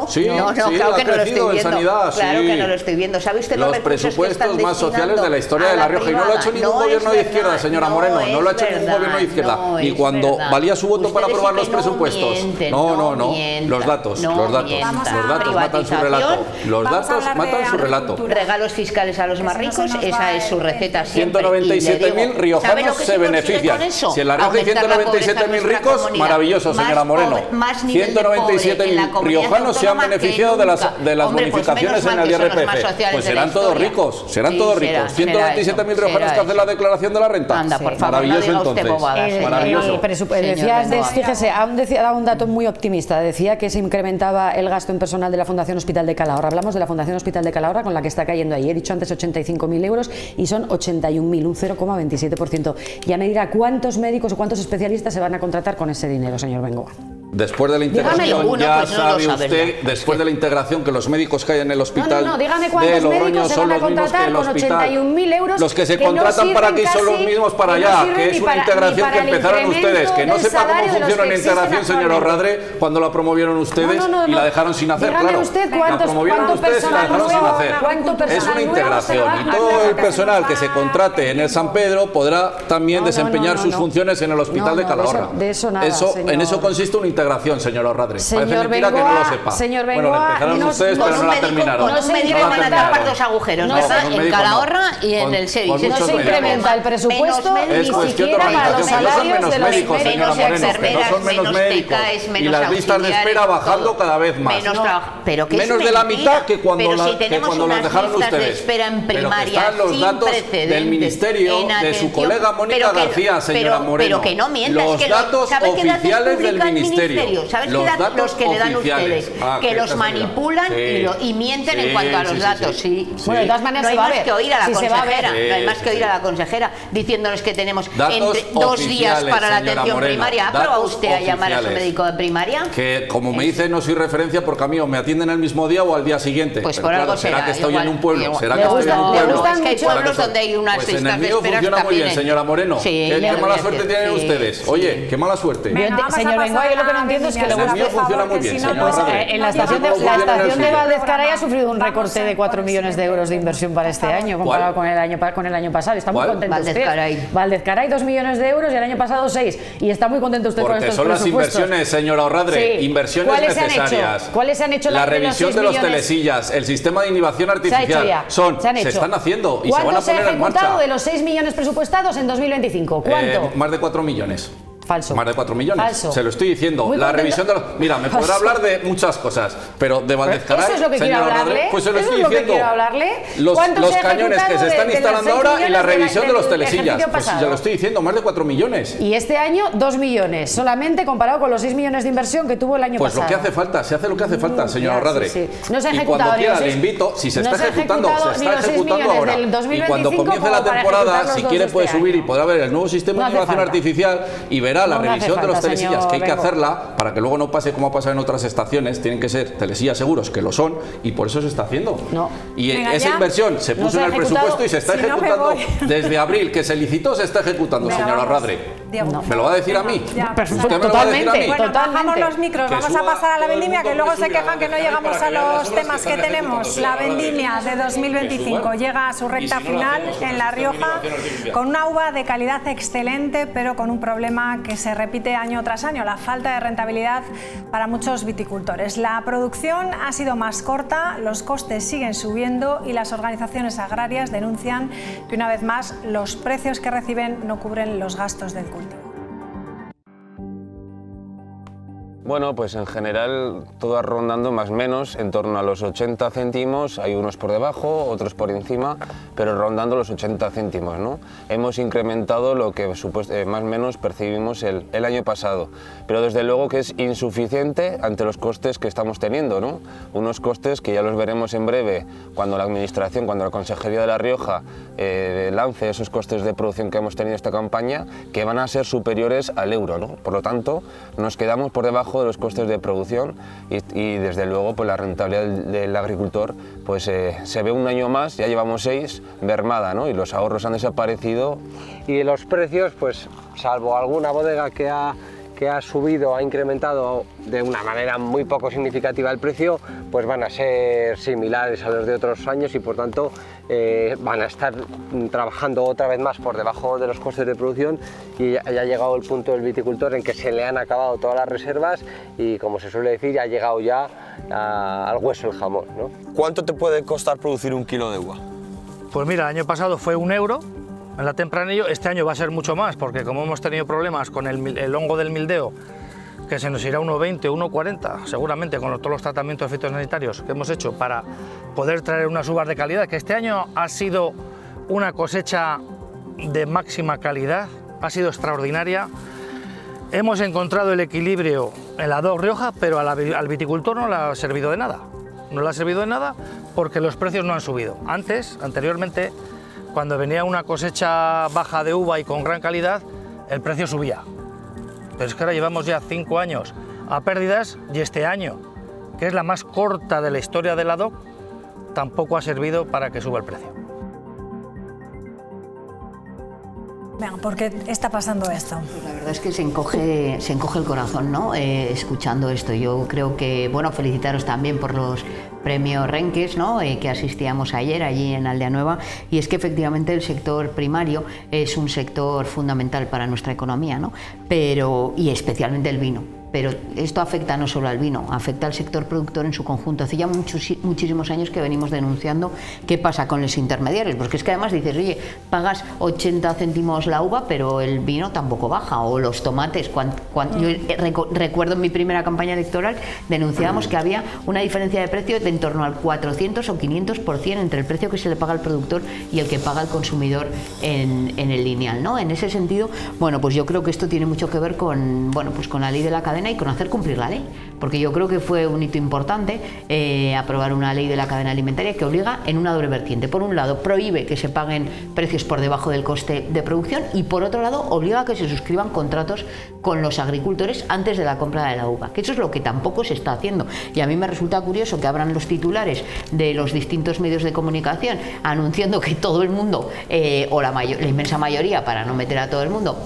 Sí, claro que no lo estoy viendo. Sanidad, claro que no lo estoy viendo. ¿Sabe usted los presupuestos más sociales de la historia de La Rioja? Y no lo ha hecho ningún gobierno de izquierda, señora Moreno. No lo ha hecho ningún gobierno de izquierda. Y cuando valía su voto para aprobar los presupuestos. No. Los datos matan su relato. Los datos matan su relato. Regalos fiscales a los más ricos, esa es su receta siempre. 197.000 riojanos se benefician. Si en La Rioja hay 197.000 ricos, maravilloso, señora Moreno. 197.000 riojanos se han beneficiado de las bonificaciones en el IRPF. Pues serán todos ricos, 197.000 riojanos que hacen la declaración de la renta. Maravilloso entonces. Maravilloso. Fíjese, ha dado un dato muy optimista. Decía que se incrementaba el gasto en personal de la Fundación Hospital de Calahorra. Hablamos de la Fundación Hospital de Calahorra, con la que está cayendo ahí. He dicho antes 85.000 euros y son 81.000, un 0,27%. Ya me dirá cuántos médicos o cuántos especialistas se van a contratar con ese dinero, señor Bengoa. Después de la integración, ya sabe usted, después de la integración, que los médicos que hay en el hospital dígame cuántos médicos se van a contratar con 81.000 euros. Los que se contratan para aquí son los mismos para allá, que es una integración que empezaron ustedes. Que no sepa cómo funciona la integración, señor Orradre, cuando la promovieron ustedes y la dejaron sin hacer, claro. La promovieron ustedes y la dejaron sin hacer. Es una integración y todo el personal que se contrate en el San Pedro podrá también desempeñar sus funciones en el hospital de Calahorra. En eso consiste una integración, señor Orradre. Parece mentira que no lo sepa. Señor Bengoa, bueno, la empezaron ustedes, pero no la terminaron. No se van a tapar 2 agujeros, ¿verdad? En Calahorra y en el SERI. No se incrementa el presupuesto ni siquiera para los salarios de los médicos. Menos enfermeras, menos PKs, menos y las listas de espera bajando cada vez más. Menos de la mitad que cuando las dejaron ustedes. Pero que están los datos del Ministerio, de su colega Mónica García, señora Moreno. Pero que no mientas. Los datos oficiales del Ministerio. ministerio, ¿sabes los que le dan ustedes? Que los manipulan y mienten en cuanto a los datos, sí. Bueno, de todas maneras no hay más que oír a la consejera, no hay más que oír a la consejera diciéndonos que tenemos 2 días para la atención primaria. ¿Ha probado usted a llamar a su médico de primaria? Que como me dice, no soy referencia porque a mí o me atienden el mismo día o al día siguiente. Pues por algo será que estoy igual, en un pueblo. igual. ¿Será que estoy en un pueblo? Es que hay pueblos donde hay unas pues en listas el de mío espera funciona muy bien, también. señora Moreno. Sí, ¿Qué mala suerte tienen ustedes? Oye, qué mala suerte. Señor Bengoa, yo lo que no entiendo es que en el mío funciona muy bien, señor Radre. en la estación de Valdezcaray ha sufrido un recorte de 4 millones de euros de inversión para este año, comparado con el año pasado. Está muy contento usted. Valdezcaray 2 millones de euros y el año pasado 6. Y está muy contento usted con estos presupuestos. Porque son las inversiones, señora Orradre, sí. inversiones necesarias. ¿Cuáles se han hecho? La revisión de los telesillas, el sistema de inhibición artificial, se están haciendo y se van a poner en marcha. ¿Cuánto se ha ejecutado de los 6 millones presupuestados en 2025? ¿Cuánto? Más de 4 millones. Falso. Más de 4 millones. Falso. Se lo estoy diciendo. Muy la contento. revisión de los... Mira, me podrá hablar de muchas cosas, pero de Valdezcaray, eso es lo que quiero hablarle. Pues se lo Eso estoy es lo que diciendo. quiero hablarle. Los cañones que se están instalando ahora y la revisión de los telesillas. Pues pasado. ya lo estoy diciendo, más de 4 millones. Y este año 2 millones, solamente comparado con los 6 millones de inversión que tuvo el año pasado. Pues lo que hace falta, se hace lo que hace falta, señora Orradre. Sí. No se ha y ejecutado cuando quiera le invito, si se está ejecutando, se está ejecutando ahora. Y cuando comience la temporada, si quiere puede subir y podrá ver el nuevo sistema de innovación artificial y verá la revisión de los telesillas, que hay que hacerla para que luego no pase como ha pasado en otras estaciones. Tienen que ser telesillas seguros, que lo son, y por eso se está haciendo. Y esa inversión se puso en el presupuesto y se está ejecutando desde abril, que se licitó, se está ejecutando, señora Radre. ¿Me lo va a decir a mí? ¿Usted me lo va a decir a mí? Bueno, bajamos los micros, vamos a pasar a la vendimia, que luego se quejan que no llegamos a los temas que tenemos. La vendimia de 2025 llega a su recta final en La Rioja con una uva de calidad excelente, pero con un problema que se repite año tras año, la falta de rentabilidad para muchos viticultores. La producción ha sido más corta, los costes siguen subiendo y las organizaciones agrarias denuncian que una vez más los precios que reciben no cubren los gastos del cultivo. Bueno, pues en general todo rondando más o menos en torno a los 80 céntimos, hay unos por debajo, otros por encima, pero rondando los 80 céntimos, ¿no? Hemos incrementado lo que más o menos percibimos el año pasado, pero desde luego que es insuficiente ante los costes que estamos teniendo, ¿no? Unos costes que ya los veremos en breve cuando la Administración, cuando la Consejería de La Rioja lance esos costes de producción que hemos tenido esta campaña, que van a ser superiores al euro, ¿no? Por lo tanto, nos quedamos por debajo de los costes de producción y desde luego pues la rentabilidad del agricultor pues se ve un año más, ya llevamos 6, mermada, ¿no? Y los ahorros han desaparecido. Y los precios, pues salvo alguna bodega que ha subido, ha incrementado de una manera muy poco significativa el precio, pues van a ser similares a los de otros años y por tanto van a estar trabajando otra vez más por debajo de los costes de producción y ya ha llegado el punto del viticultor en que se le han acabado todas las reservas y, como se suele decir, ha llegado ya al hueso el jamón, ¿no? ¿Cuánto te puede costar producir un kilo de uva? Pues mira, el año pasado fue €1 en la Tempranillo, este año va a ser mucho más, porque como hemos tenido problemas con el hongo del mildeo, que se nos irá 1,20, 1,40, seguramente con todos los tratamientos fitosanitarios que hemos hecho para poder traer unas uvas de calidad, que este año ha sido una cosecha de máxima calidad, ha sido extraordinaria. Hemos encontrado el equilibrio en la DOC Rioja, pero al viticultor no le ha servido de nada. No le ha servido de nada porque los precios no han subido. Anteriormente, cuando venía una cosecha baja de uva y con gran calidad, el precio subía. Pero es que ahora llevamos ya 5 años a pérdidas y este año, que es la más corta de la historia de la DOC, tampoco ha servido para que suba el precio. Venga, ¿por qué está pasando esto? Pues la verdad es que se encoge el corazón, ¿no? Escuchando esto. Yo creo que, bueno, felicitaros también por los premios Renques, ¿no? Que asistíamos ayer allí en Aldea Nueva, y es que efectivamente el sector primario es un sector fundamental para nuestra economía, ¿no? Y especialmente el vino. Pero esto afecta no solo al vino, afecta al sector productor en su conjunto. Hace ya muchísimos años que venimos denunciando qué pasa con los intermediarios, porque es que además dices, oye, pagas 80 céntimos la uva, pero el vino tampoco baja, o los tomates. Yo recuerdo en mi primera campaña electoral denunciábamos que había una diferencia de precio de en torno al 400 o 500% entre el precio que se le paga al productor y el que paga el consumidor en el lineal, ¿no? En ese sentido, bueno, pues yo creo que esto tiene mucho que ver con, bueno, pues con la ley de la cadena cadena y con hacer cumplir la ley, porque yo creo que fue un hito importante aprobar una ley de la cadena alimentaria que obliga en una doble vertiente. Por un lado, prohíbe que se paguen precios por debajo del coste de producción y por otro lado, obliga a que se suscriban contratos con los agricultores antes de la compra de la uva, que eso es lo que tampoco se está haciendo. Y a mí me resulta curioso que abran los titulares de los distintos medios de comunicación anunciando que todo el mundo, o la inmensa mayoría, para no meter a todo el mundo,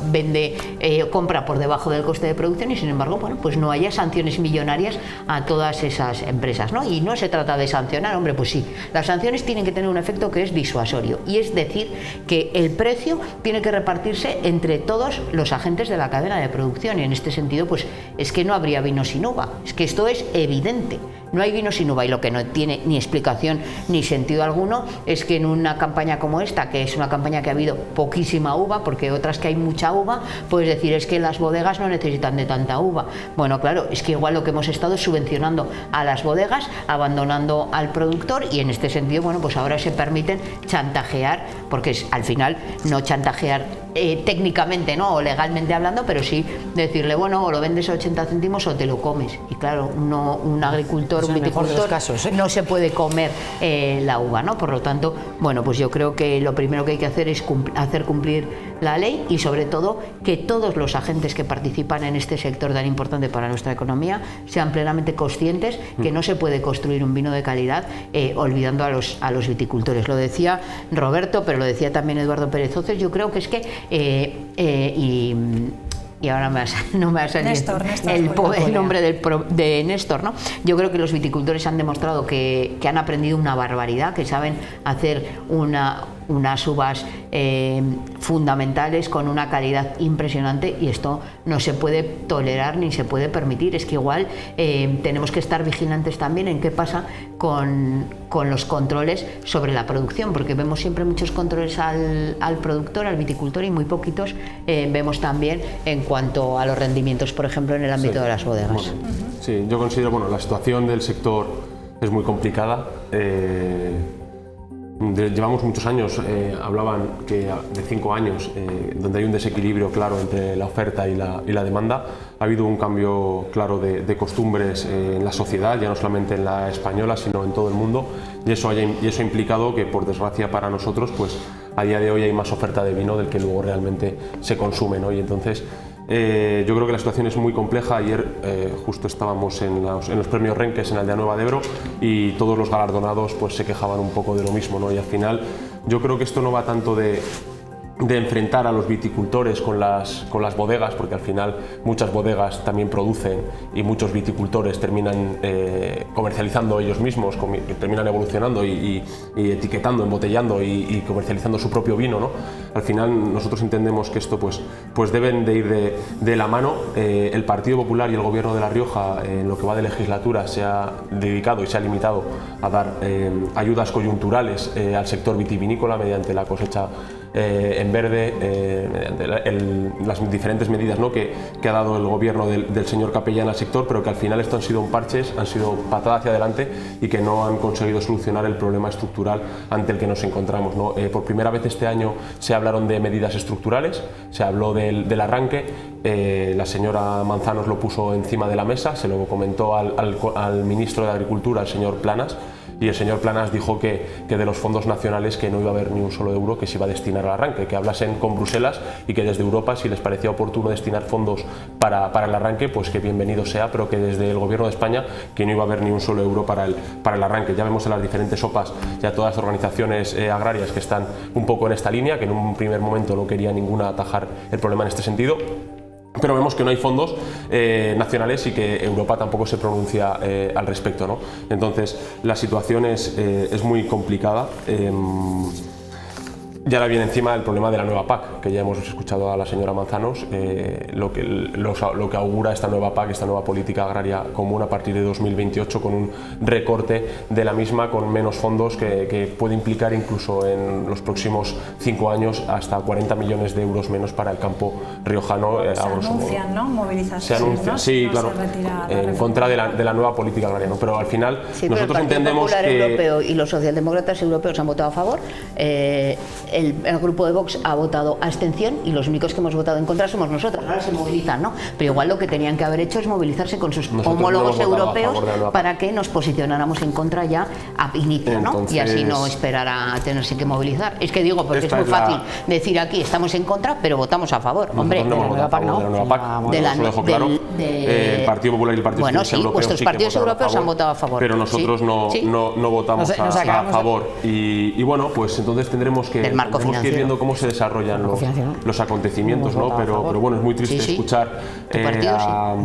compra por debajo del coste de producción y sin embargo, bueno, pues no haya sanciones millonarias a todas esas empresas, ¿no? Y no se trata de sancionar, hombre, pues sí, las sanciones tienen que tener un efecto que es disuasorio, y es decir, que el precio tiene que repartirse entre todos los agentes de la cadena de producción, y en este sentido, pues es que no habría vino sin uva, es que esto es evidente. No hay vino sin uva, y lo que no tiene ni explicación ni sentido alguno es que en una campaña como esta, que es una campaña que ha habido poquísima uva, porque otras que hay mucha uva, puedes decir es que las bodegas no necesitan de tanta uva. Bueno, claro, es que igual lo que hemos estado es subvencionando a las bodegas, abandonando al productor, y en este sentido, bueno, pues ahora se permiten chantajear, porque es al final no chantajear técnicamente, ¿no?, o legalmente hablando, pero sí decirle, bueno, o lo vendes a 80 céntimos o te lo comes. Y claro, no, un agricultor, un viticultor, no se puede comer la uva, ¿no? Por lo tanto, bueno, pues yo creo que lo primero que hay que hacer es hacer cumplir la ley, y sobre todo que todos los agentes que participan en este sector tan importante para nuestra economía sean plenamente conscientes que no se puede construir un vino de calidad olvidando a los viticultores. Lo decía Roberto, pero lo decía también Eduardo Pérez Oces. Yo creo que es que y ahora no me va a salir Néstor, el nombre de Néstor, ¿no? Yo creo que los viticultores han demostrado que han aprendido una barbaridad, que saben hacer unas uvas fundamentales con una calidad impresionante, y esto no se puede tolerar ni se puede permitir. Es que igual tenemos que estar vigilantes también en qué pasa con los controles sobre la producción, porque vemos siempre muchos controles al productor, al viticultor, y muy poquitos vemos también en cuanto a los rendimientos, por ejemplo, en el ámbito de las bodegas. Bueno, sí, yo considero, bueno, la situación del sector es muy complicada. Llevamos muchos años, hablaban que de 5 años, donde hay un desequilibrio claro entre la oferta y la demanda. Ha habido un cambio claro de costumbres en la sociedad, ya no solamente en la española, sino en todo el mundo, y eso ha implicado que, por desgracia para nosotros, pues a día de hoy hay más oferta de vino del que luego realmente se consume, ¿no? Y entonces yo creo que la situación es muy compleja. Ayer justo estábamos en los premios Renques en Aldea Nueva de Ebro, y todos los galardonados pues se quejaban un poco de lo mismo, ¿no? Y al final yo creo que esto no va tanto de enfrentar a los viticultores con las bodegas, porque al final muchas bodegas también producen y muchos viticultores terminan comercializando ellos mismos, terminan evolucionando y etiquetando, embotellando y comercializando su propio vino, ¿no? Al final nosotros entendemos que esto pues deben de ir de la mano. El Partido Popular y el Gobierno de La Rioja, en lo que va de legislatura, se ha dedicado y se ha limitado a dar ayudas coyunturales al sector vitivinícola mediante la cosecha en verde, mediante las diferentes medidas, ¿no?, que ha dado el gobierno del señor Capellán al sector, pero que al final esto han sido parches, han sido patadas hacia adelante, y que no han conseguido solucionar el problema estructural ante el que nos encontramos, ¿no? Por primera vez este año se hablaron de medidas estructurales, se habló del arranque. La señora Manzanos lo puso encima de la mesa, se lo comentó al ministro de Agricultura, el señor Planas, y el señor Planas dijo que de los fondos nacionales que no iba a haber ni un solo euro que se iba a destinar al arranque, que hablasen con Bruselas, y que desde Europa, si les parecía oportuno destinar fondos para el arranque, pues que bienvenido sea, pero que desde el Gobierno de España que no iba a haber ni un solo euro para el arranque. Ya vemos en las diferentes OPAs ya todas las organizaciones agrarias que están un poco en esta línea, que en un primer momento no quería ninguna atajar el problema en este sentido. Pero vemos que no hay fondos nacionales y que Europa tampoco se pronuncia al respecto, ¿no? Entonces la situación es muy complicada. Ya ahora viene encima el problema de la nueva PAC, que ya hemos escuchado a la señora Manzanos, lo que augura esta nueva PAC, esta nueva política agraria común a partir de 2028, con un recorte de la misma, con menos fondos, que puede implicar incluso en los próximos 5 años hasta 40 millones de euros menos para el campo riojano. Se anuncian, ¿no?, movilizaciones. Se anuncia, ¿no? Sí, claro, en contra de la nueva política agraria, ¿no? Pero al final nosotros entendemos que el Partido Popular Europeo y los socialdemócratas europeos han votado a favor. el grupo de Vox ha votado abstención y los únicos que hemos votado en contra somos nosotros. Ahora se movilizan, ¿no? Pero igual lo que tenían que haber hecho es movilizarse con sus homólogos europeos para que nos posicionáramos en contra ya a inicio, ¿no? Entonces, y así no esperar a tenerse que movilizar. Es que digo, porque es muy fácil decir aquí estamos en contra, pero votamos a favor. Hombre, no hemos votado a favor de la nueva PAC, eso lo dejo claro. El Partido Popular y el Partido Socialista Europeo vuestros partidos europeos han votado a favor. Pero nosotros no votamos a favor. Y bueno, pues entonces tendremos que ir viendo cómo se desarrollan los acontecimientos, ¿no? Pero bueno, es muy triste escuchar a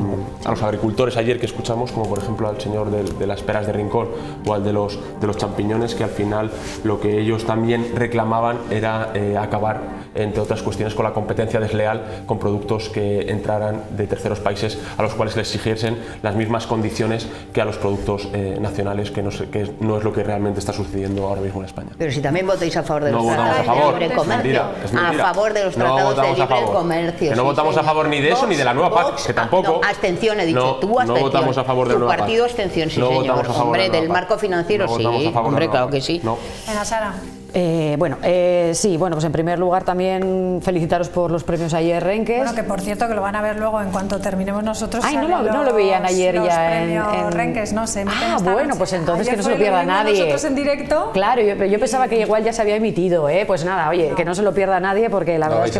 los agricultores ayer que escuchamos, como por ejemplo al señor de las peras de Rincón o al de los champiñones, que al final lo que ellos también reclamaban era acabar, entre otras cuestiones, con la competencia desleal con productos que entraran de terceros países a los cuales les exigiesen las mismas condiciones que a los productos nacionales, que no es lo que realmente está sucediendo ahora mismo en España. Pero si también votáis a favor de los tratados de libre comercio, a favor de los tratados de libre comercio. Que no votamos a favor ni de eso ni de la nueva PAC, que tampoco. Abstención, he dicho, tú abstención. No votamos a favor de la nueva PAC. Tu partido abstención, sí, señor. Hombre, del marco financiero, sí. Hombre, claro que sí. Venga, Sara. Sí, pues en primer lugar también felicitaros por los premios ayer Renkes. Bueno, que por cierto que lo van a ver luego en cuanto terminemos nosotros. Ay, no lo veían ayer los ya premios Renkes, no se emiten esta bueno, noche. pues entonces ayer que no se lo pierda nadie. Nosotros en directo. Claro, yo pensaba que igual ya se había emitido, pues nada, oye, que no se lo pierda nadie porque la verdad es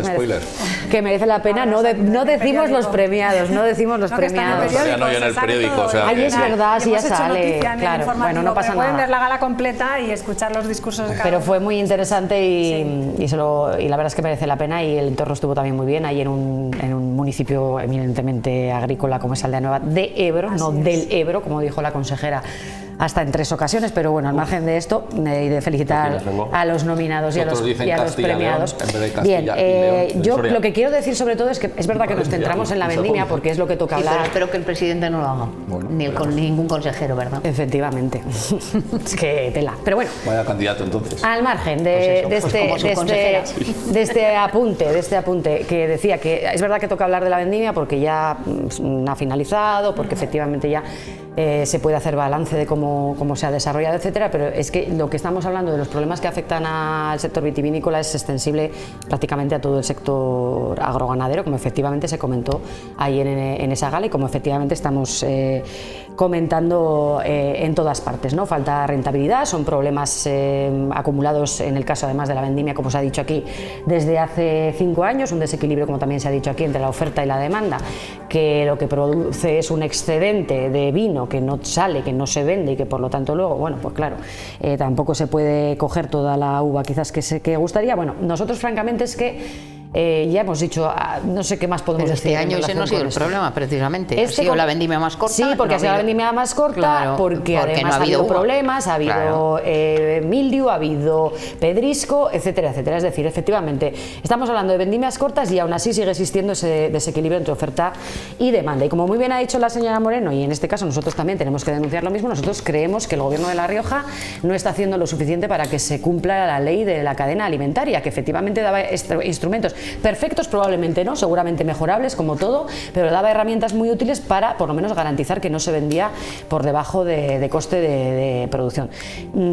que merece la pena. No decimos los premiados, no decimos los premiados. No hay en el periódico, o sea. Ahí es verdad, sí ya sale. Claro, bueno, no pasa nada. Pueden ver la gala completa y escuchar los discursos de cada uno. Pero fue muy interesante y la verdad es que merece la pena, y el entorno estuvo también muy bien ahí en un municipio eminentemente agrícola como es Aldea Nueva de Ebro, del Ebro, como dijo la consejera hasta en 3 ocasiones, pero bueno, al margen de esto y de felicitar a los nominados y a los premiados. Bien, yo lo que quiero decir sobre todo es que es verdad que nos centramos en la vendimia porque es lo que toca hablar. Pero espero que el presidente no lo haga, ni con ningún consejero, ¿verdad? Efectivamente, es que tela. Pero bueno, vaya candidato entonces. Al margen de este apunte que decía que es verdad que toca hablar de la vendimia porque ya ha finalizado, porque efectivamente ya se puede hacer balance de cómo se ha desarrollado, etcétera, pero es que lo que estamos hablando de los problemas que afectan al sector vitivinícola es extensible prácticamente a todo el sector agroganadero, como efectivamente se comentó ahí en esa gala y como efectivamente estamos comentando en todas partes, ¿no? Falta rentabilidad, son problemas acumulados en el caso además de la vendimia, como se ha dicho aquí, desde hace 5 años, un desequilibrio, como también se ha dicho aquí, entre la oferta y la demanda, que lo que produce es un excedente de vino que no sale, que no se vende y que por lo tanto luego, bueno, pues claro, tampoco se puede coger toda la uva quizás que gustaría. Bueno, nosotros francamente es que ya hemos dicho, no sé qué más podemos decir. Este año ese no ha sido el problema, precisamente. Ha sido la vendimia más corta. Sí, porque ha sido la vendimia más corta, claro, porque además ha habido problemas, ha habido mildiu, ha habido pedrisco, etcétera, etcétera. Es decir, efectivamente, estamos hablando de vendimias cortas y aún así sigue existiendo ese desequilibrio entre oferta y demanda. Y como muy bien ha dicho la señora Moreno, y en este caso nosotros también tenemos que denunciar lo mismo, nosotros creemos que el Gobierno de La Rioja no está haciendo lo suficiente para que se cumpla la ley de la cadena alimentaria, que efectivamente daba instrumentos perfectos, probablemente no, seguramente mejorables como todo, pero daba herramientas muy útiles para por lo menos garantizar que no se vendía por debajo de coste de producción.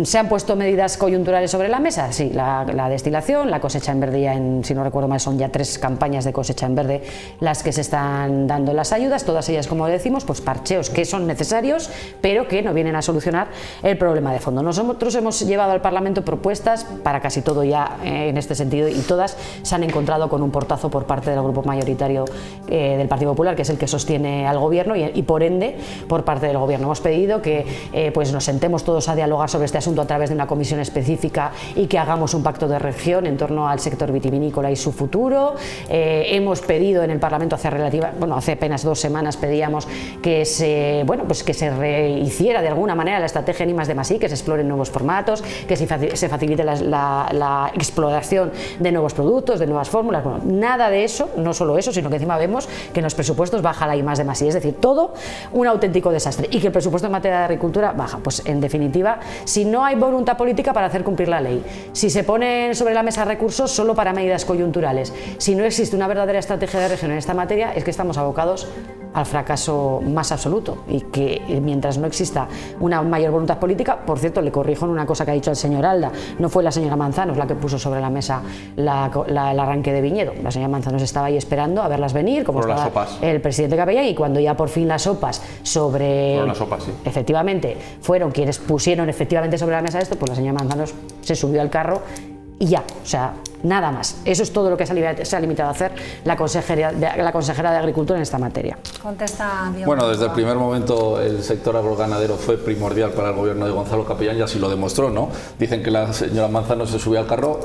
¿Se han puesto medidas coyunturales sobre la mesa? Sí, la destilación, la cosecha en verde, si no recuerdo mal son ya 3 campañas de cosecha en verde las que se están dando las ayudas, todas ellas, como decimos, pues parcheos que son necesarios pero que no vienen a solucionar el problema de fondo. Nosotros hemos llevado al Parlamento propuestas para casi todo ya en este sentido y todas se han encontrado con un portazo por parte del grupo mayoritario del Partido Popular, que es el que sostiene al Gobierno y por ende por parte del Gobierno. Hemos pedido que pues nos sentemos todos a dialogar sobre este asunto a través de una comisión específica y que hagamos un pacto de región en torno al sector vitivinícola y su futuro. Hemos pedido en el Parlamento hace apenas 2 semanas pedíamos que se rehiciera de alguna manera la estrategia en I+D+I, que se exploren nuevos formatos, que se facilite la exploración de nuevos productos, de nuevas fórmulas. Bueno, nada de eso, no solo eso, sino que encima vemos que en los presupuestos baja la I+D+I, es decir, todo un auténtico desastre, y que el presupuesto en materia de agricultura baja. Pues en definitiva, si no hay voluntad política para hacer cumplir la ley, si se ponen sobre la mesa recursos solo para medidas coyunturales, si no existe una verdadera estrategia de región en esta materia, es que estamos abocados al fracaso más absoluto y que mientras no exista una mayor voluntad política, por cierto, le corrijo en una cosa que ha dicho el señor Alda, no fue la señora Manzanos la que puso sobre la mesa el arranque de viñedo, la señora Manzanos estaba ahí esperando a verlas venir, como estaba el presidente Capellán, y cuando ya por fin las OPAs efectivamente fueron quienes pusieron efectivamente sobre la mesa esto, pues la señora Manzanos se subió al carro y ya, o sea, nada más. Eso es todo lo que se ha limitado a hacer la consejera de Agricultura en esta materia. Contesta Diego. Bueno, desde el primer momento el sector agroganadero fue primordial para el gobierno de Gonzalo Capellán y así lo demostró, ¿no? Dicen que la señora Manzanos se subió al carro.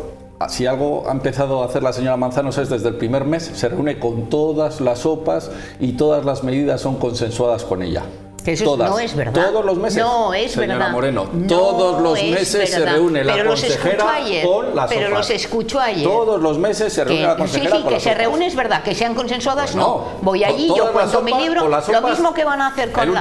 Si algo ha empezado a hacer la señora Manzanos es desde el primer mes, se reúne con todas las OPAs y todas las medidas son consensuadas con ella. Que eso no es verdad. Todos los meses. No es señora verdad. Moreno, no todos los meses se reúne la consejera con las Pero OPAs. los escucho ayer. Todos los meses se reúne la consejera con las OPAs. Sí, que se reúne es verdad, que sean consensuadas, pues no. Voy allí, yo cuento mi libro, lo mismo que van a hacer con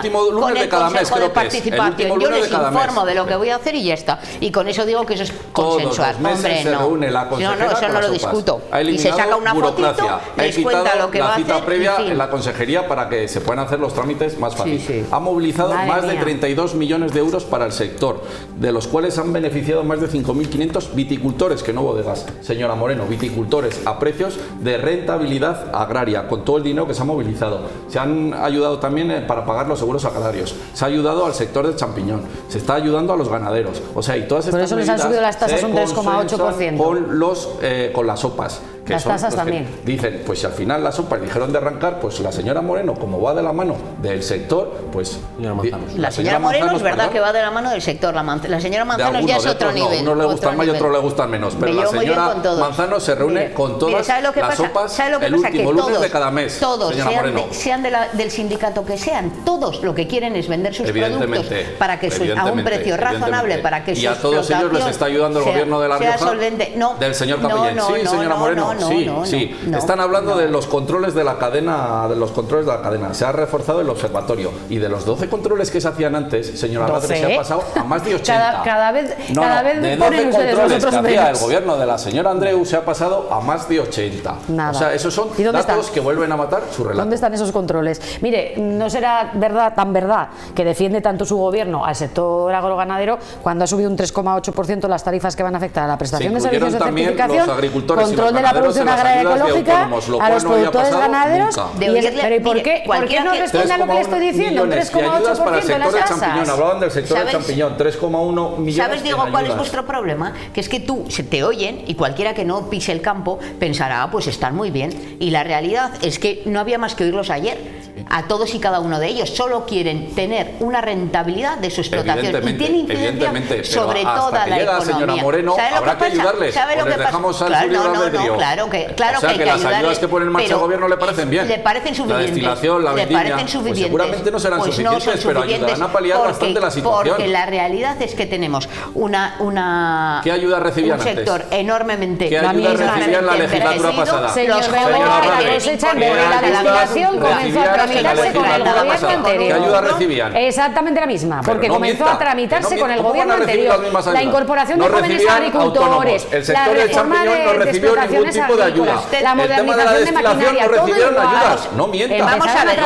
el Consejo de Participación. Yo les informo de lo que voy a hacer y ya está. Y con eso digo que eso es consensuar. Hombre, no. Se reúne la consejera no, eso no lo discuto. Y se saca una fotito, les cuenta lo que va a hacer. La cita previa en la consejería para que se puedan hacer los trámites más fáciles. Ha movilizado más de 32 millones de euros para el sector, de los cuales han beneficiado más de 5.500 viticultores, que no bodegas, señora Moreno, viticultores a precios de rentabilidad agraria, con todo el dinero que se ha movilizado. Se han ayudado también para pagar los seguros agrarios, se ha ayudado al sector del champiñón, se está ayudando a los ganaderos, o sea, y todas estas medidas. Por eso les han subido las tasas un 3,8%. Con las OPAs. Que las tasas también. Dicen, pues si al final las OPAs dijeron de arrancar, pues la señora Moreno, como va de la mano del sector, pues... La señora Moreno es verdad que va de la mano del sector. La señora Manzanos ya es otro nivel. Uno le gustan más y otro le gustan menos. Pero la señora Manzanos se reúne con todas las OPAs el último lunes de cada mes. Todos, sean del sindicato que sean, todos lo que quieren es vender sus productos para que a un precio razonable, para que su explotación... Y a todos ellos les está ayudando el gobierno de La Rioja, del señor Capellán. Sí, señora Moreno. Sí. Están hablando de los controles de la cadena, Se ha reforzado el observatorio y de los 12 controles que se hacían antes, señora Latre, se ha pasado a más de 80. Cada vez de 12 controles que hacía el gobierno de la señora Andreu se ha pasado a más de 80. Nada. O sea, esos son datos que vuelven a matar su relato. ¿Dónde están esos controles? Mire, no será tan verdad que defiende tanto su gobierno al sector agroganadero cuando ha subido un 3,8% las tarifas que van a afectar a la prestación de servicios de certificación, control de la producción agraria ecológica, a los productores ganaderos. Pero ¿y por qué no responde a lo que le estoy diciendo? Un 3,8% de las tasas. Hablaban del sector del champiñón, 3,1 millones. ¿Sabes, Diego, cuál es vuestro problema? Que es que te oyen y cualquiera que no pise el campo pensará, pues están muy bien. Y la realidad es que no había más que oírlos ayer. A todos y cada uno de ellos solo quieren tener una rentabilidad de su explotación y tiene incidencia sobre toda la economía. Señora Moreno, habrá que ayudarles. ¿Sabe lo que pasa? Claro que hay que las ayudas que pone en marcha el gobierno le parecen bien. Le parecen suficientes. La destilación, la vendimia, pues seguramente no serán suficientes, pero ayudarán a paliar bastante la situación. Porque la realidad es que tenemos una ¿Qué ayuda recibían un sector antes? enormemente... ¿Qué ayuda recibían la legislatura pasada? Señor Begoña, la cosecha de la legislación comenzó a tramitarse con el gobierno anterior. ¿Qué ayuda recibían? Exactamente la misma, porque comenzó a tramitarse con el gobierno anterior. La incorporación de jóvenes agricultores, el sector del champiñón no recibió ningún tipo de ayuda. La modernización de maquinaria, no recibieron ayudas. No mientan. Vamos a ver,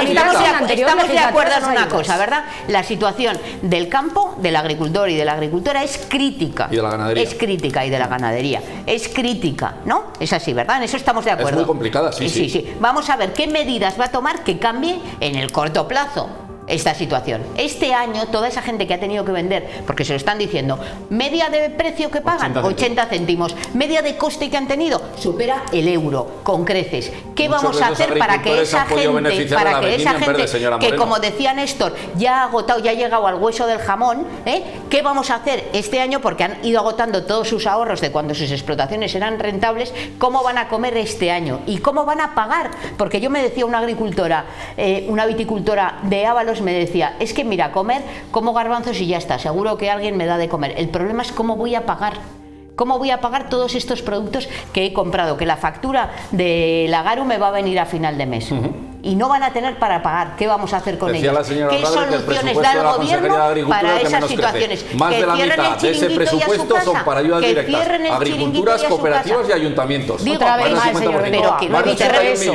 estamos de acuerdo en una cosa, ¿verdad? La situación del campo, del agricultor y de la agricultora es crítica. Y de la ganadería. Es crítica, y de la ganadería. Es crítica, ¿no? Es así, ¿verdad? En eso estamos de acuerdo. Es muy complicada, sí. Vamos a ver qué medidas va a tomar que cambie en el corto plazo esta situación. Este año toda esa gente que ha tenido que vender, porque se lo están diciendo, media de precio que pagan, 80 céntimos, media de coste que han tenido, supera el euro con creces. ¿Qué vamos a hacer para que esa gente, que como decía Néstor, ya ha agotado, ya ha llegado al hueso del jamón, qué vamos a hacer este año? Porque han ido agotando todos sus ahorros de cuando sus explotaciones eran rentables. ¿Cómo van a comer este año? ¿Y cómo van a pagar? Porque yo me decía una agricultora, una viticultora de Ábalos, me decía, es que mira, comer como garbanzos y ya está, seguro que alguien me da de comer. El problema es cómo voy a pagar. ¿Cómo voy a pagar todos estos productos que he comprado? Que la factura de la Garu me va a venir a final de mes. y no van a tener para pagar. ¿Qué vamos a hacer con ellos? ¿Qué soluciones da el gobierno para esas situaciones? Más de la mitad de ese presupuesto son para ayudas directas, agriculturas, cooperativas y ayuntamientos. Otra vez más, señor Bengoa.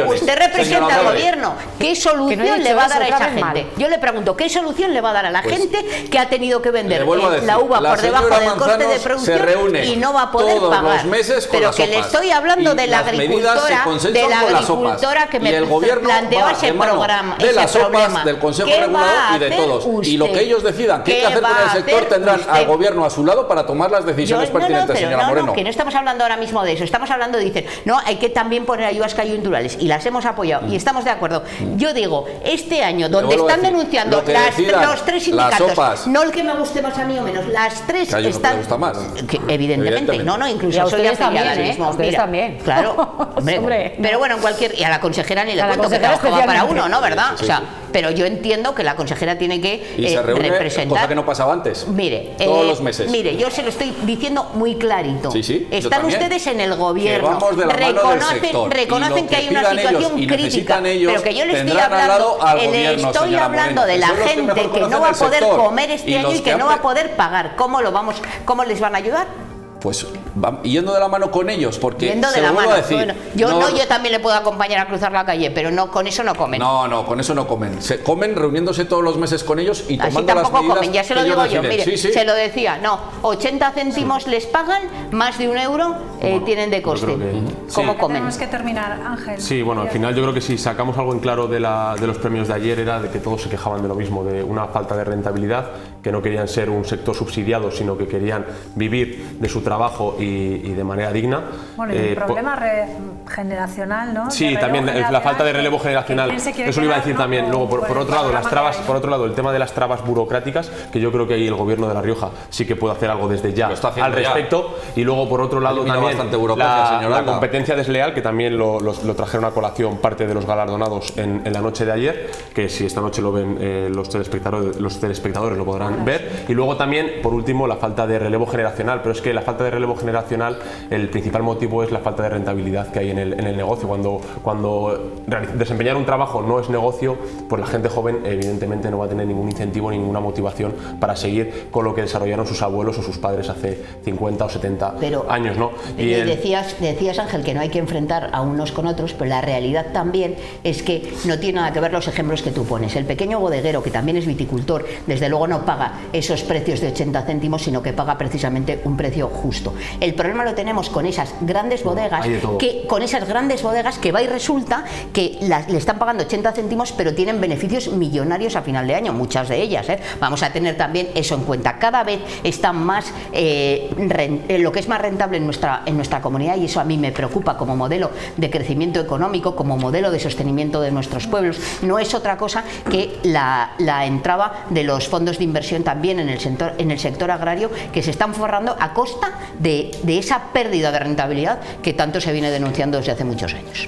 Usted representa al gobierno. ¿Qué solución le va a dar a esa gente? Yo le pregunto, ¿qué solución le va a dar a la gente que ha tenido que vender la uva por debajo del coste de producción y no va a poder pagar? Pero que le estoy hablando de la agricultora que me planteó ese programa, de las sopas, del Consejo Regulador y de todos. Y lo que ellos decidan qué hay que hacer con el sector, tendrán al gobierno a su lado para tomar las decisiones pertinentes, señora Moreno. No, que no estamos hablando ahora mismo de eso. Estamos hablando, dicen, no, hay que también poner ayudas coyunturales y las hemos apoyado y estamos de acuerdo. Yo digo, este año, donde están denunciando los tres sindicatos, no el que me guste más a mí o menos, las tres están. ¿Gusta más? Evidentemente, no, incluso soy afiliada al mismo. Ustedes también. Claro, hombre. Pero bueno, y a la consejera ni le cuento que trabajo va para uno, ¿no? ¿Verdad? O sea, pero yo entiendo que la consejera tiene que representar. Cosa que no pasaba antes. Mire, todos los meses. Mire, yo se lo estoy diciendo muy clarito. Están ustedes en el gobierno, reconocen que hay una situación crítica, pero que yo le estoy hablando de la gente que no va a poder comer este año y que no va a poder pagar. ¿Cómo les van a ayudar? Pues yendo de la mano con ellos, porque yendo de la mano. Bueno, yo también le puedo acompañar a cruzar la calle, pero no, con eso no comen. No, con eso no comen. Se comen reuniéndose todos los meses con ellos y tomando las medidas comen. Ya se lo digo yo, mire, sí. Se lo decía, no, 80 céntimos les pagan, más de €1 tienen de coste. ¿Cómo comen? Tenemos que terminar, Ángel. Sí, bueno, al final yo creo que si sacamos algo en claro de los premios de ayer era de que todos se quejaban de lo mismo, de una falta de rentabilidad, que no querían ser un sector subsidiado, sino que querían vivir de su trabajo y de manera digna. Bueno, y el problema generacional, ¿no? Sí, también la falta de relevo generacional. Eso lo iba a decir también. Luego, por otro lado, las trabas, el tema de las trabas burocráticas, que yo creo que ahí el gobierno de La Rioja sí que puede hacer algo desde ya al respecto. Y luego, por otro lado, también la competencia desleal, que también lo trajeron a colación parte de los galardonados en la noche de ayer, que si esta noche lo ven los telespectadores lo podrán ver. Y luego también, por último, la falta de relevo generacional. Pero es que la falta de relevo generacional, el principal motivo es la falta de rentabilidad que hay en el negocio. Cuando desempeñar un trabajo no es negocio, pues la gente joven evidentemente no va a tener ningún incentivo ni ninguna motivación para seguir con lo que desarrollaron sus abuelos o sus padres hace 50 o 70 años, ¿no? Y decías, Ángel, que no hay que enfrentar a unos con otros, pero la realidad también es que no tiene nada que ver los ejemplos que tú pones. El pequeño bodeguero, que también es viticultor, desde luego no paga esos precios de 80 céntimos, sino que paga precisamente un precio justo. El problema lo tenemos con esas grandes bodegas, que va y resulta que le están pagando 80 céntimos, pero tienen beneficios millonarios a final de año, muchas de ellas. Vamos a tener también eso en cuenta. Cada vez está más lo que es más rentable en nuestra comunidad, y eso a mí me preocupa como modelo de crecimiento económico, como modelo de sostenimiento de nuestros pueblos. No es otra cosa que la entrada de los fondos de inversión también en el sector agrario, que se están forrando a costa de esa pérdida de rentabilidad que tanto se viene denunciando desde hace muchos años.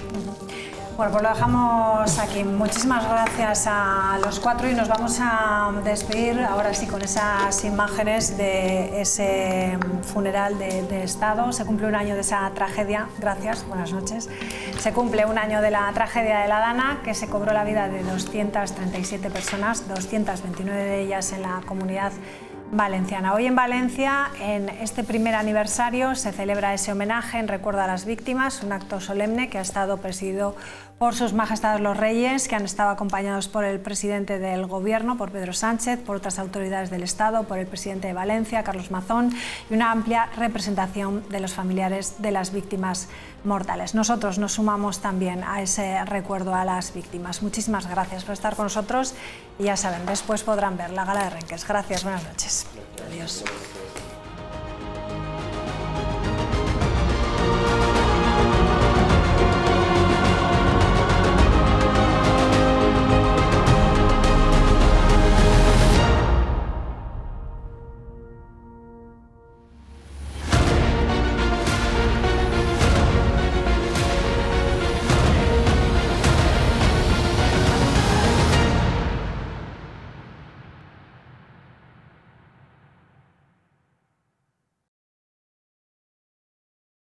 Bueno, pues lo dejamos aquí. Muchísimas gracias a los cuatro y nos vamos a despedir ahora sí con esas imágenes de ese funeral de Estado. Se cumple un año de esa tragedia. Gracias, buenas noches. Se cumple un año de la tragedia de La Dana, que se cobró la vida de 237 personas, 229 de ellas en la comunidad valenciana. Hoy en Valencia, en este primer aniversario, se celebra ese homenaje en recuerdo a las víctimas, un acto solemne que ha estado presidido por sus majestades los reyes, que han estado acompañados por el presidente del Gobierno, por Pedro Sánchez, por otras autoridades del Estado, por el presidente de Valencia, Carlos Mazón, y una amplia representación de los familiares de las víctimas mortales. Nosotros nos sumamos también a ese recuerdo a las víctimas. Muchísimas gracias por estar con nosotros y ya saben, después podrán ver la gala de Renques. Gracias, buenas noches. Adiós.